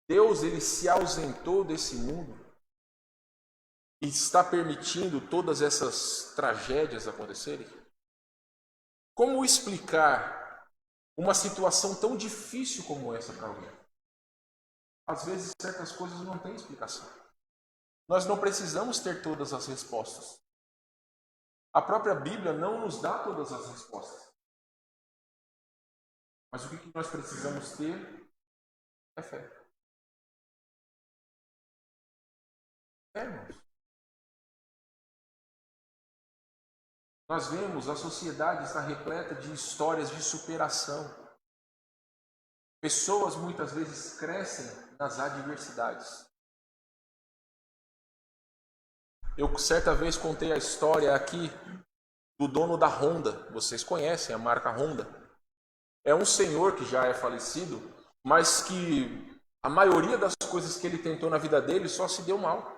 Deus ele se ausentou desse mundo e está permitindo todas essas tragédias acontecerem? Como explicar uma situação tão difícil como essa para alguém? Às vezes certas coisas não têm explicação. Nós não precisamos ter todas as respostas. A própria Bíblia não nos dá todas as respostas. Mas o que nós precisamos ter é fé. Fé, irmãos. Nós vemos a sociedade está repleta de histórias de superação. Pessoas muitas vezes crescem nas adversidades. Eu certa vez contei a história aqui do dono da Honda. Vocês conhecem a marca Honda. É um senhor que já é falecido, mas que a maioria das coisas que ele tentou na vida dele só se deu mal.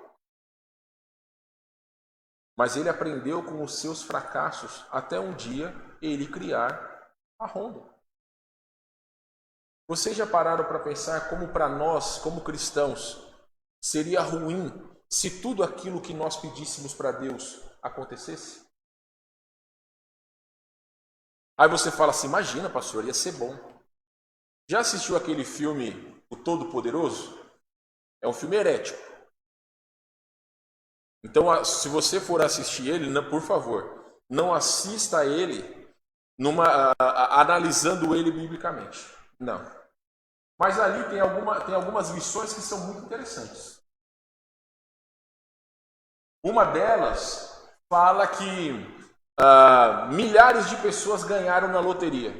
Mas ele aprendeu com os seus fracassos até um dia ele criar a Honda. Vocês já pararam para pensar como para nós, como cristãos, seria ruim se tudo aquilo que nós pedíssemos para Deus acontecesse? Aí você fala assim: imagina, pastor, ia ser bom. Já assistiu aquele filme O Todo-Poderoso? É um filme herético. Então, se você for assistir ele, por favor, não assista ele analisando ele biblicamente. Não. Mas ali tem algumas lições que são muito interessantes. Uma delas fala que milhares de pessoas ganharam na loteria.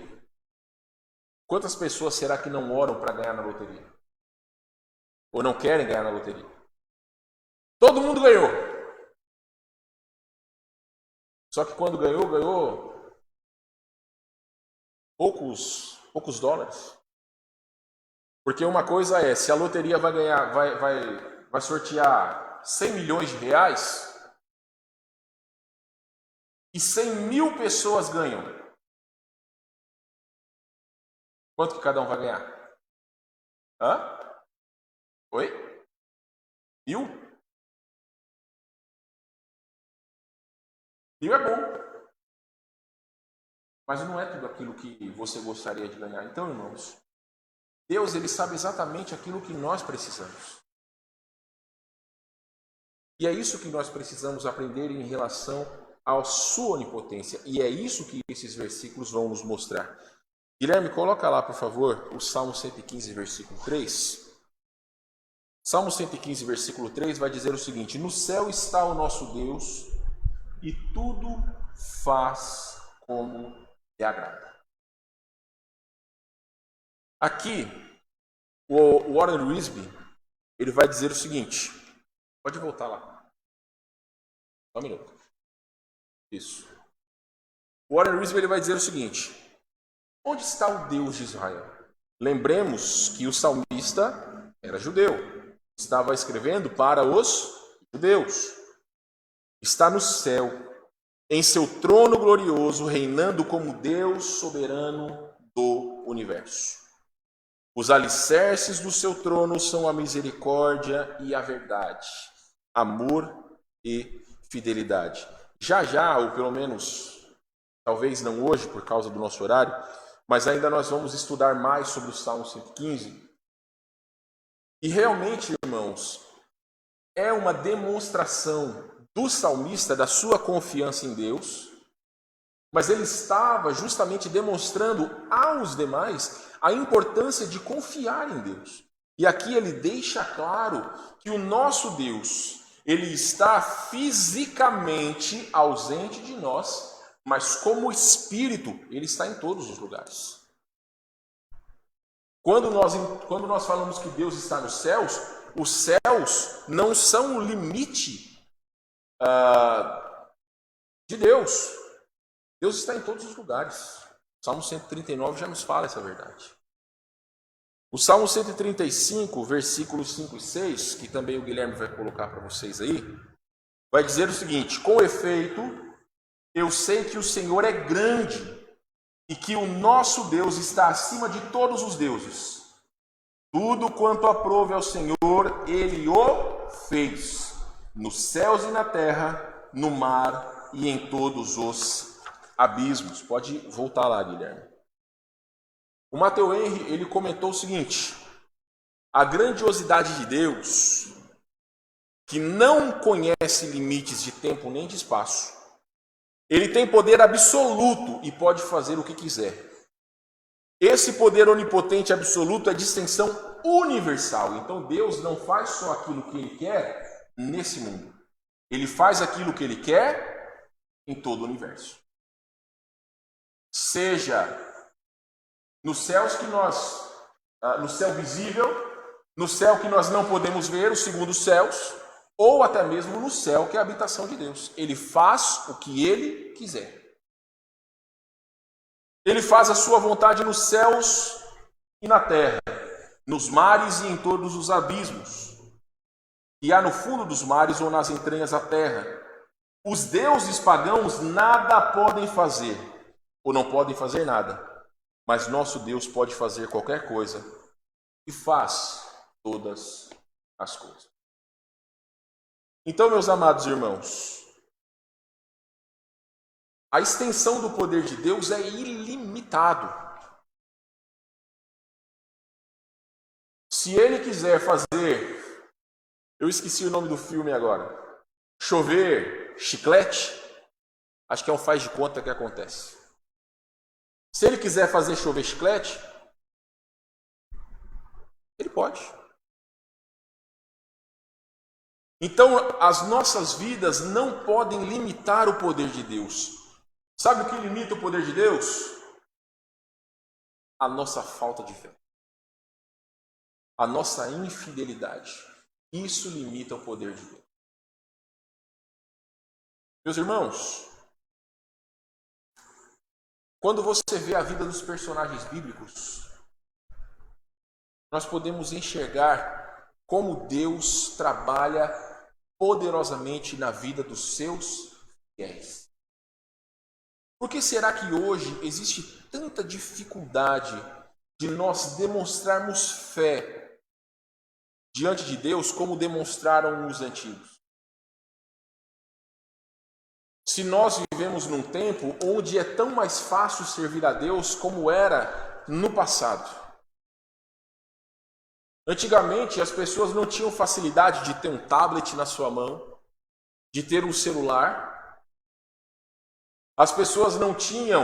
Quantas pessoas será que não oram para ganhar na loteria? Ou não querem ganhar na loteria? Todo mundo ganhou. Só que quando ganhou poucos dólares. Porque uma coisa é, se a loteria vai ganhar, vai sortear 100 milhões de reais e 100 mil pessoas ganham, quanto que cada um vai ganhar? Hã? Oi? 1000? 1000 é bom. Mas não é tudo aquilo que você gostaria de ganhar. Então, irmãos, Deus ele sabe exatamente aquilo que nós precisamos. E é isso que nós precisamos aprender em relação à sua onipotência. E é isso que esses versículos vão nos mostrar. Guilherme, coloca lá, por favor, o Salmo 115, versículo 3. Salmo 115, versículo 3 vai dizer o seguinte: no céu está o nosso Deus e tudo faz como lhe agrada. Aqui, o Warren Wiersbe, ele vai dizer o seguinte. Pode voltar lá. Só um minuto. Isso. O Warren Wiersbe ele vai dizer o seguinte: onde está o Deus de Israel? Lembremos que o salmista era judeu. Estava escrevendo para os judeus. Está no céu, em seu trono glorioso, reinando como Deus soberano do universo. Os alicerces do seu trono são a misericórdia e a verdade, amor e fidelidade. Já, ou pelo menos, talvez não hoje por causa do nosso horário, mas ainda nós vamos estudar mais sobre o Salmo 115. E realmente, irmãos, é uma demonstração do salmista da sua confiança em Deus, mas ele estava justamente demonstrando aos demais a importância de confiar em Deus. E aqui ele deixa claro que o nosso Deus, ele está fisicamente ausente de nós, mas como espírito, ele está em todos os lugares. Quando nós falamos que Deus está nos céus, os céus não são o limite de Deus. Deus está em todos os lugares. O Salmo 139 já nos fala essa verdade. O Salmo 135, versículos 5 e 6, que também o Guilherme vai colocar para vocês aí, vai dizer o seguinte: com efeito, eu sei que o Senhor é grande e que o nosso Deus está acima de todos os deuses. Tudo quanto aprouve ao Senhor, Ele o fez, nos céus e na terra, no mar e em todos os abismos. Pode voltar lá, Guilherme. O Matteo Henry, ele comentou o seguinte: a grandiosidade de Deus, que não conhece limites de tempo nem de espaço, ele tem poder absoluto e pode fazer o que quiser. Esse poder onipotente absoluto é de extensão universal. Então Deus não faz só aquilo que Ele quer nesse mundo. Ele faz aquilo que Ele quer em todo o universo. Seja nos céus que no céu visível, no céu que nós não podemos ver, os segundos céus, ou até mesmo no céu, que é a habitação de Deus. Ele faz o que Ele quiser. Ele faz a sua vontade nos céus e na terra, nos mares e em todos os abismos, que há no fundo dos mares ou nas entranhas da terra. Os deuses pagãos nada podem fazer, ou não podem fazer nada, mas nosso Deus pode fazer qualquer coisa e faz todas as coisas. Então, meus amados irmãos, a extensão do poder de Deus é ilimitado. Se Ele quiser fazer, eu esqueci o nome do filme agora, chover chiclete, acho que é um faz de conta que acontece. Se Ele quiser fazer chover chiclete, Ele pode. Então, as nossas vidas não podem limitar o poder de Deus. Sabe o que limita o poder de Deus? A nossa falta de fé. A nossa infidelidade. Isso limita o poder de Deus. Meus irmãos, quando você vê a vida dos personagens bíblicos, nós podemos enxergar como Deus trabalha poderosamente na vida dos seus fiéis. Por que será que hoje existe tanta dificuldade de nós demonstrarmos fé diante de Deus como demonstraram os antigos? Se nós vivemos num tempo onde é tão mais fácil servir a Deus como era no passado. Antigamente as pessoas não tinham facilidade de ter um tablet na sua mão, de ter um celular. As pessoas não tinham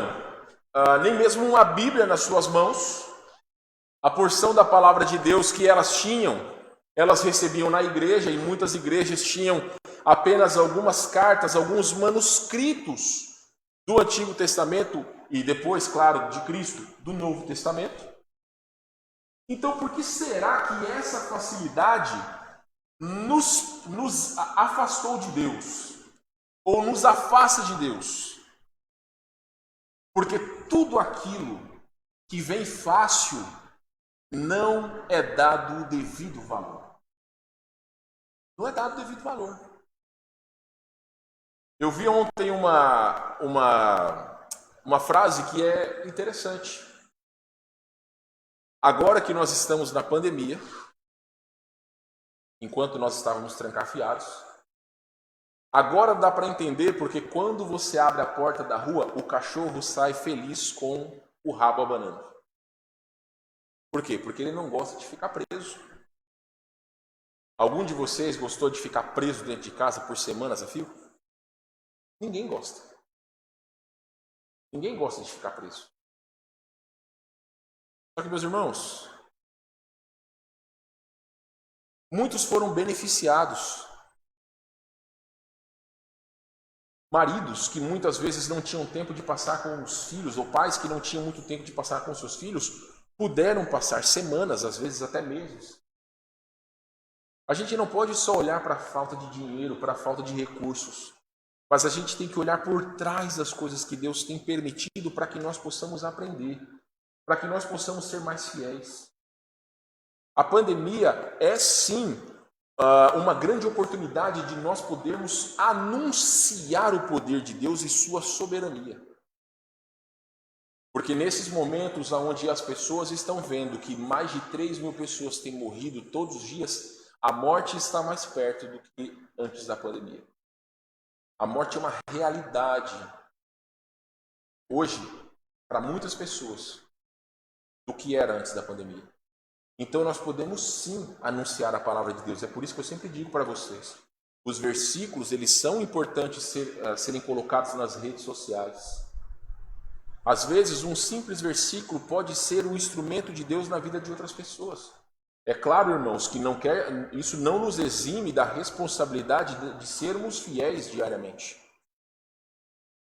nem mesmo uma Bíblia nas suas mãos. A porção da palavra de Deus que elas tinham, elas recebiam na igreja, e muitas igrejas tinham apenas algumas cartas, alguns manuscritos do Antigo Testamento e depois, claro, de Cristo, do Novo Testamento. Então, por que será que essa facilidade nos afastou de Deus? Ou nos afasta de Deus? Porque tudo aquilo que vem fácil não é dado o devido valor. Não é dado o devido valor. Eu vi ontem uma frase que é interessante. Agora que nós estamos na pandemia, enquanto nós estávamos trancafiados, agora dá para entender porque quando você abre a porta da rua, o cachorro sai feliz com o rabo abanando. Por quê? Porque ele não gosta de ficar preso. Algum de vocês gostou de ficar preso dentro de casa por semanas a fio? Ninguém gosta. Ninguém gosta de ficar preso. Só que, meus irmãos, muitos foram beneficiados. Maridos que muitas vezes não tinham tempo de passar com os filhos, ou pais que não tinham muito tempo de passar com seus filhos, puderam passar semanas, às vezes até meses. A gente não pode só olhar para a falta de dinheiro, para a falta de recursos, mas a gente tem que olhar por trás das coisas que Deus tem permitido para que nós possamos aprender, para que nós possamos ser mais fiéis. A pandemia é sim uma grande oportunidade de nós podermos anunciar o poder de Deus e sua soberania. Porque nesses momentos onde as pessoas estão vendo que mais de 3.000 pessoas têm morrido todos os dias, a morte está mais perto do que antes da pandemia. A morte é uma realidade hoje para muitas pessoas do que era antes da pandemia. Então nós podemos sim anunciar a palavra de Deus. É por isso que eu sempre digo para vocês, os versículos eles são importantes serem colocados nas redes sociais. Às vezes um simples versículo pode ser um instrumento de Deus na vida de outras pessoas. É claro, irmãos, que isso não nos exime da responsabilidade de sermos fiéis diariamente.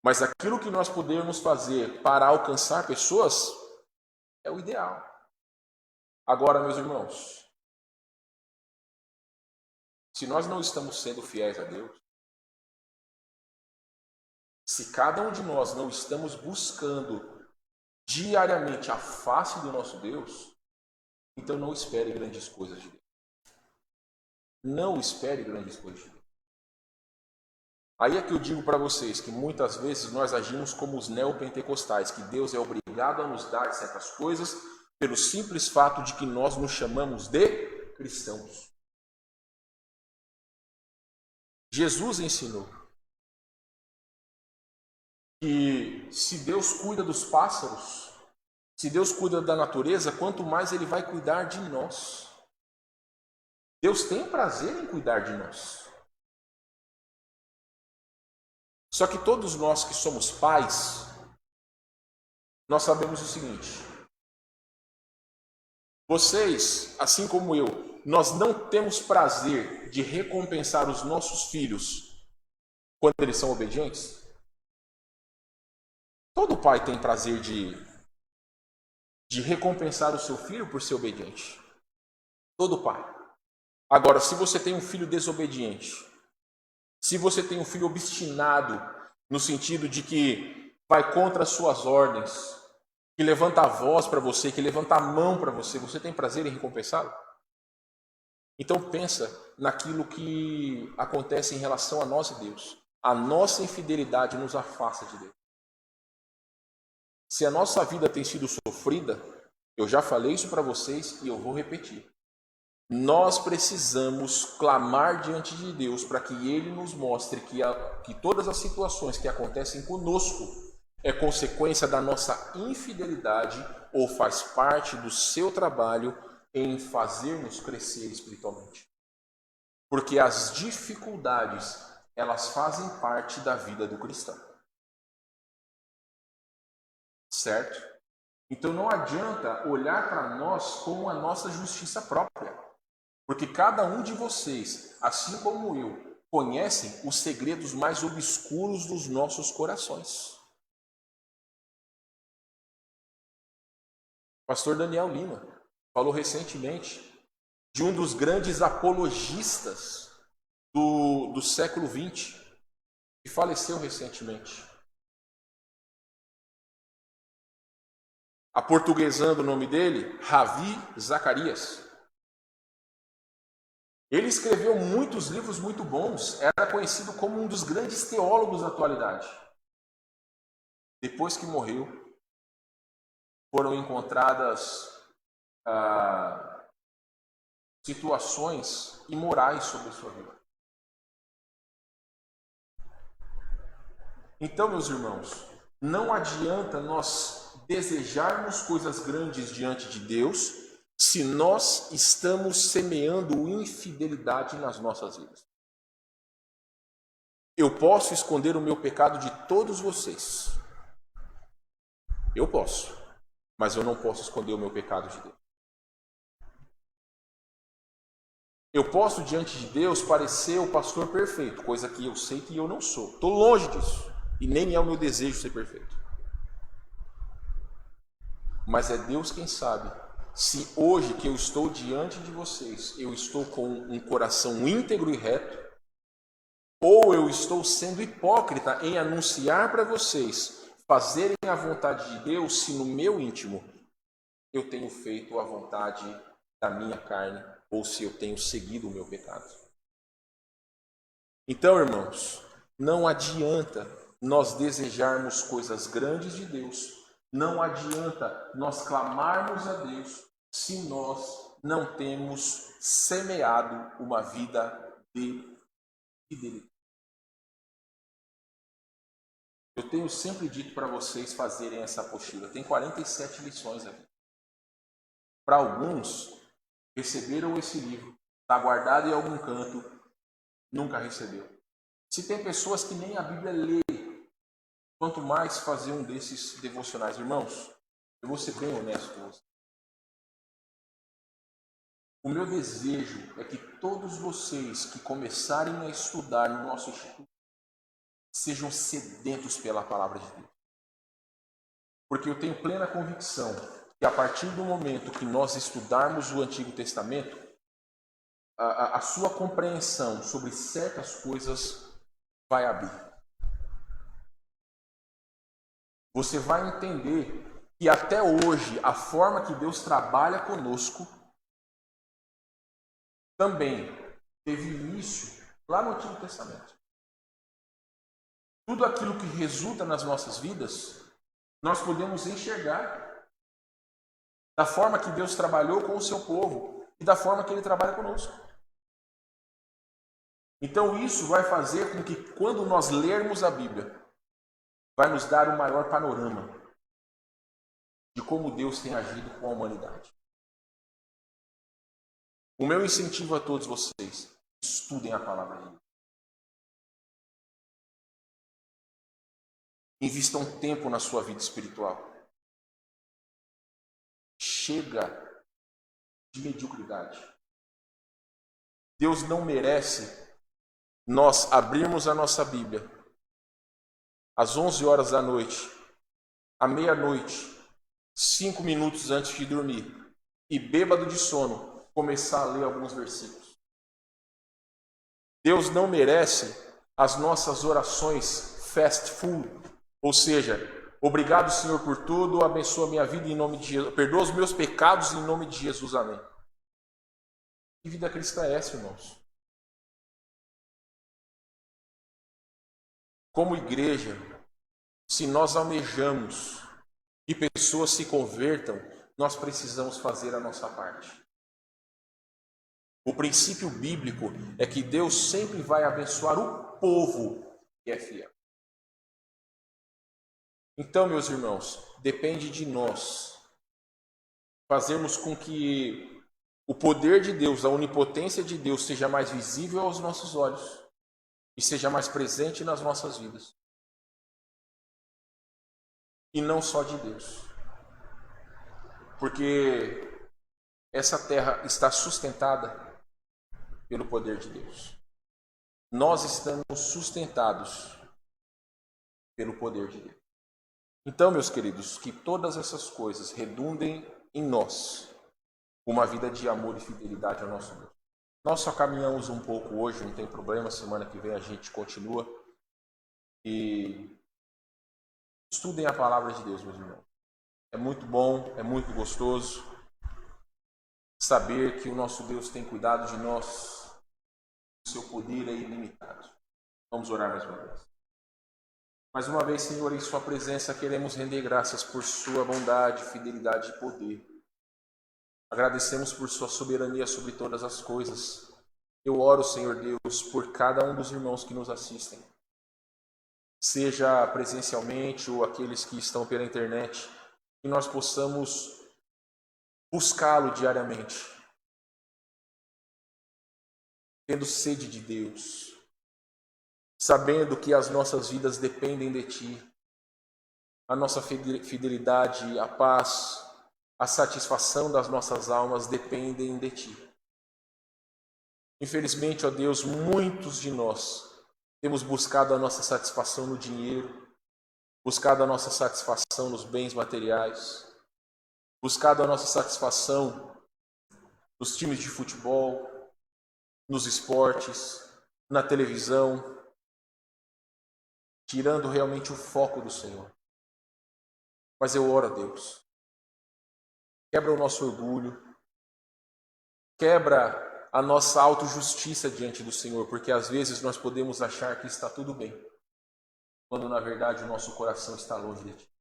Mas aquilo que nós podemos fazer para alcançar pessoas é o ideal. Agora, meus irmãos, se nós não estamos sendo fiéis a Deus, se cada um de nós não estamos buscando diariamente a face do nosso Deus, então não espere grandes coisas de Deus. Não espere grandes coisas de Deus. Aí é que eu digo para vocês que muitas vezes nós agimos como os neopentecostais, que Deus é obrigado a nos dar certas coisas pelo simples fato de que nós nos chamamos de cristãos. Jesus ensinou que se Deus cuida dos pássaros, se Deus cuida da natureza, quanto mais Ele vai cuidar de nós. Deus tem prazer em cuidar de nós. Só que todos nós que somos pais, nós sabemos o seguinte: vocês, assim como eu, nós não temos prazer de recompensar os nossos filhos quando eles são obedientes? Todo pai tem prazer de recompensar o seu filho por ser obediente. Todo pai. Agora, se você tem um filho desobediente, se você tem um filho obstinado, no sentido de que vai contra as suas ordens, que levanta a voz para você, que levanta a mão para você, você tem prazer em recompensá-lo? Então pensa naquilo que acontece em relação a nós e Deus. A nossa infidelidade nos afasta de Deus. Se a nossa vida tem sido sofrida, eu já falei isso para vocês e eu vou repetir. Nós precisamos clamar diante de Deus para que Ele nos mostre que todas as situações que acontecem conosco é consequência da nossa infidelidade ou faz parte do seu trabalho em fazer-nos crescer espiritualmente. Porque as dificuldades, elas fazem parte da vida do cristão. Certo? Então não adianta olhar para nós como a nossa justiça própria. Porque cada um de vocês, assim como eu, conhecem os segredos mais obscuros dos nossos corações. O pastor Daniel Lima falou recentemente de um dos grandes apologistas do século XX, que faleceu recentemente. Aportuguesando o nome dele, Ravi Zacarias. Ele escreveu muitos livros muito bons, era conhecido como um dos grandes teólogos da atualidade. Depois que morreu, foram encontradas situações imorais sobre a sua vida. Então, meus irmãos, não adianta nós desejarmos coisas grandes diante de Deus se nós estamos semeando infidelidade nas nossas vidas. Eu posso esconder o meu pecado de todos vocês. Eu posso, mas eu não posso esconder o meu pecado de Deus. Eu posso, diante de Deus, parecer o pastor perfeito, coisa que eu sei que eu não sou. Estou longe disso. E nem é o meu desejo ser perfeito. Mas é Deus quem sabe se hoje que eu estou diante de vocês, eu estou com um coração íntegro e reto, ou eu estou sendo hipócrita em anunciar para vocês fazerem a vontade de Deus, se no meu íntimo eu tenho feito a vontade da minha carne, ou se eu tenho seguido o meu pecado. Então, irmãos, não adianta nós desejarmos coisas grandes de Deus, não adianta nós clamarmos a Deus se nós não temos semeado uma vida de fidelidade. Eu tenho sempre dito para vocês fazerem essa apostila. Tem 47 lições aqui. Para alguns, receberam esse livro, está guardado em algum canto, nunca recebeu. Se tem pessoas que nem a Bíblia lê, quanto mais fazer um desses devocionais. Irmãos, eu vou ser bem honesto com vocês. O meu desejo é que todos vocês que começarem a estudar no nosso instituto sejam sedentos pela palavra de Deus. Porque eu tenho plena convicção que a partir do momento que nós estudarmos o Antigo Testamento, a sua compreensão sobre certas coisas vai abrir. Você vai entender que até hoje a forma que Deus trabalha conosco também teve início lá no Antigo Testamento. Tudo aquilo que resulta nas nossas vidas, nós podemos enxergar da forma que Deus trabalhou com o seu povo e da forma que Ele trabalha conosco. Então isso vai fazer com que quando nós lermos a Bíblia, vai nos dar um maior panorama de como Deus tem agido com a humanidade. O meu incentivo a todos vocês, estudem a palavra de Deus. Invistam tempo na sua vida espiritual. Chega de mediocridade. Deus não merece nós abrirmos a nossa Bíblia às 11 horas da noite, à meia-noite, 5 minutos antes de dormir, e bêbado de sono, começar a ler alguns versículos. Deus não merece as nossas orações fast food, ou seja, obrigado, Senhor, por tudo, abençoa a minha vida em nome de Jesus, perdoa os meus pecados em nome de Jesus, amém. Que vida cristã é essa, irmãos? Como igreja, se nós almejamos que pessoas se convertam, nós precisamos fazer a nossa parte. O princípio bíblico é que Deus sempre vai abençoar o povo que é fiel. Então, meus irmãos, depende de nós fazermos com que o poder de Deus, a onipotência de Deus seja mais visível aos nossos olhos e seja mais presente nas nossas vidas. E não só de Deus. Porque essa terra está sustentada pelo poder de Deus. Nós estamos sustentados pelo poder de Deus. Então, meus queridos, que todas essas coisas redundem em nós uma vida de amor e fidelidade ao nosso Deus. Nós só caminhamos um pouco hoje, não tem problema, semana que vem a gente continua. E estudem a palavra de Deus, meus irmãos. É muito bom, é muito gostoso saber que o nosso Deus tem cuidado de nós, o seu poder é ilimitado. Vamos orar mais uma vez. Mais uma vez, Senhor, em sua presença queremos render graças por sua bondade, fidelidade e poder. Agradecemos por sua soberania sobre todas as coisas. Eu oro, Senhor Deus, por cada um dos irmãos que nos assistem, seja presencialmente ou aqueles que estão pela internet. que nós possamos buscá-lo diariamente, tendo sede de Deus, sabendo que as nossas vidas dependem de Ti, a nossa fidelidade, a paz, a satisfação das nossas almas dependem de Ti. Infelizmente, ó Deus, muitos de nós temos buscado a nossa satisfação no dinheiro, buscado a nossa satisfação nos bens materiais, buscado a nossa satisfação nos times de futebol, nos esportes, na televisão, tirando realmente o foco do Senhor. Mas eu oro a Deus, quebra o nosso orgulho, quebra a nossa autojustiça diante do Senhor, porque às vezes nós podemos achar que está tudo bem, quando na verdade o nosso coração está longe de Ti.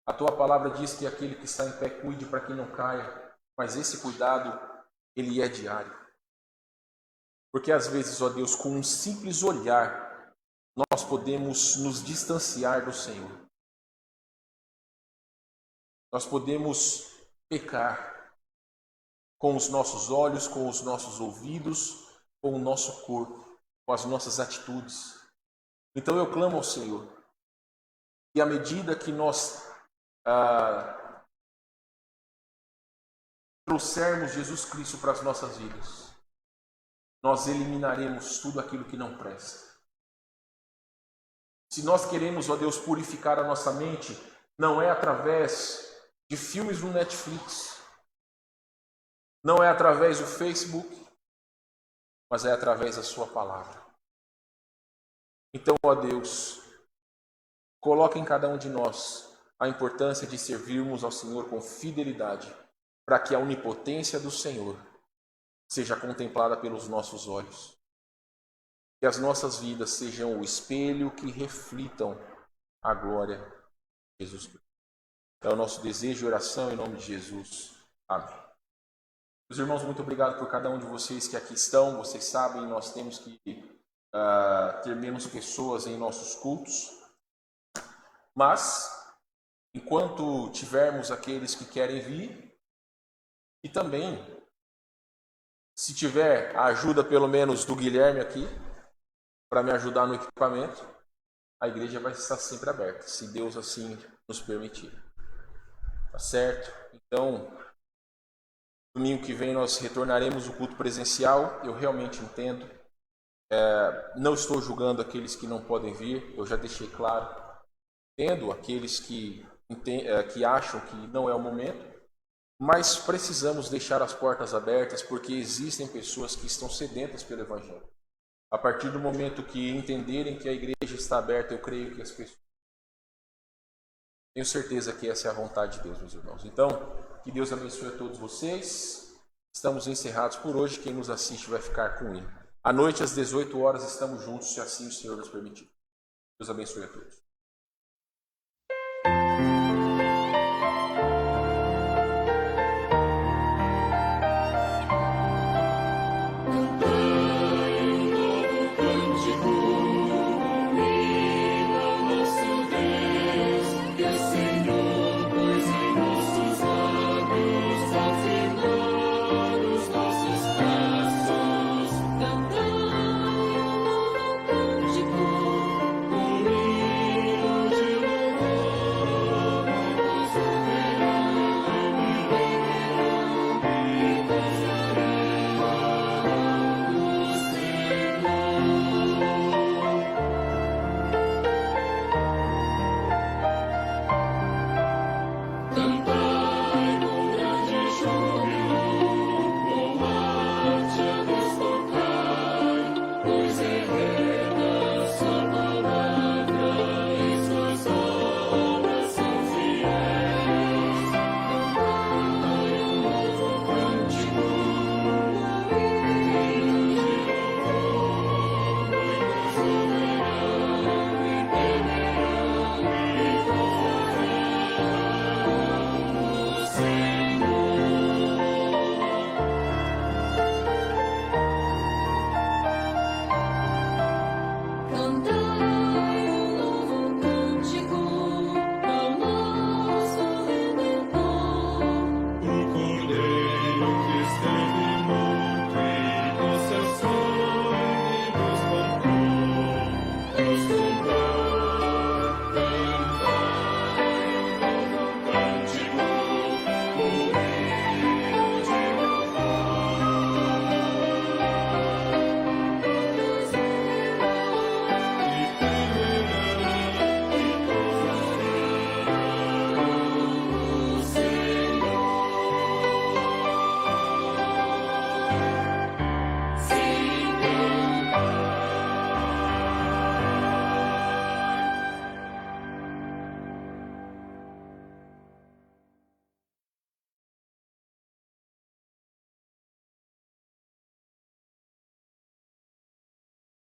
A Tua palavra diz que aquele que está em pé cuide para que não caia, mas esse cuidado, ele é diário. Porque às vezes, ó Deus, com um simples olhar, nós podemos nos distanciar do Senhor. Nós podemos pecar com os nossos olhos, com os nossos ouvidos, com o nosso corpo, com as nossas atitudes. Então eu clamo ao Senhor, que à medida que nós trouxermos Jesus Cristo para as nossas vidas, nós eliminaremos tudo aquilo que não presta. Se nós queremos, ó Deus, purificar a nossa mente, não é através de filmes no Netflix, não é através do Facebook, mas é através da Sua palavra. Então, ó Deus, coloque em cada um de nós a importância de servirmos ao Senhor com fidelidade, para que a onipotência do Senhor seja contemplada pelos nossos olhos. Que as nossas vidas sejam o espelho que reflitam a glória de Jesus Cristo. É o nosso desejo e oração em nome de Jesus. Amém. Meus irmãos, muito obrigado por cada um de vocês que aqui estão. Vocês sabem, nós temos que ter menos pessoas em nossos cultos. Mas, enquanto tivermos aqueles que querem vir, e também, se tiver a ajuda pelo menos do Guilherme aqui, para me ajudar no equipamento, a igreja vai estar sempre aberta, se Deus assim nos permitir. Tá certo? Então, domingo que vem nós retornaremos ao culto presencial. Eu realmente entendo. Não estou julgando aqueles que não podem vir, eu já deixei claro. Entendo aqueles que acham que não é o momento, mas precisamos deixar as portas abertas, porque existem pessoas que estão sedentas pelo Evangelho. A partir do momento que entenderem que a igreja está aberta, eu creio que as pessoas... Tenho certeza que essa é a vontade de Deus, meus irmãos. Então, que Deus abençoe a todos vocês. Estamos encerrados por hoje. Quem nos assiste vai ficar com Ele. À noite, às 18 horas, estamos juntos, se assim o Senhor nos permitir. Deus abençoe a todos.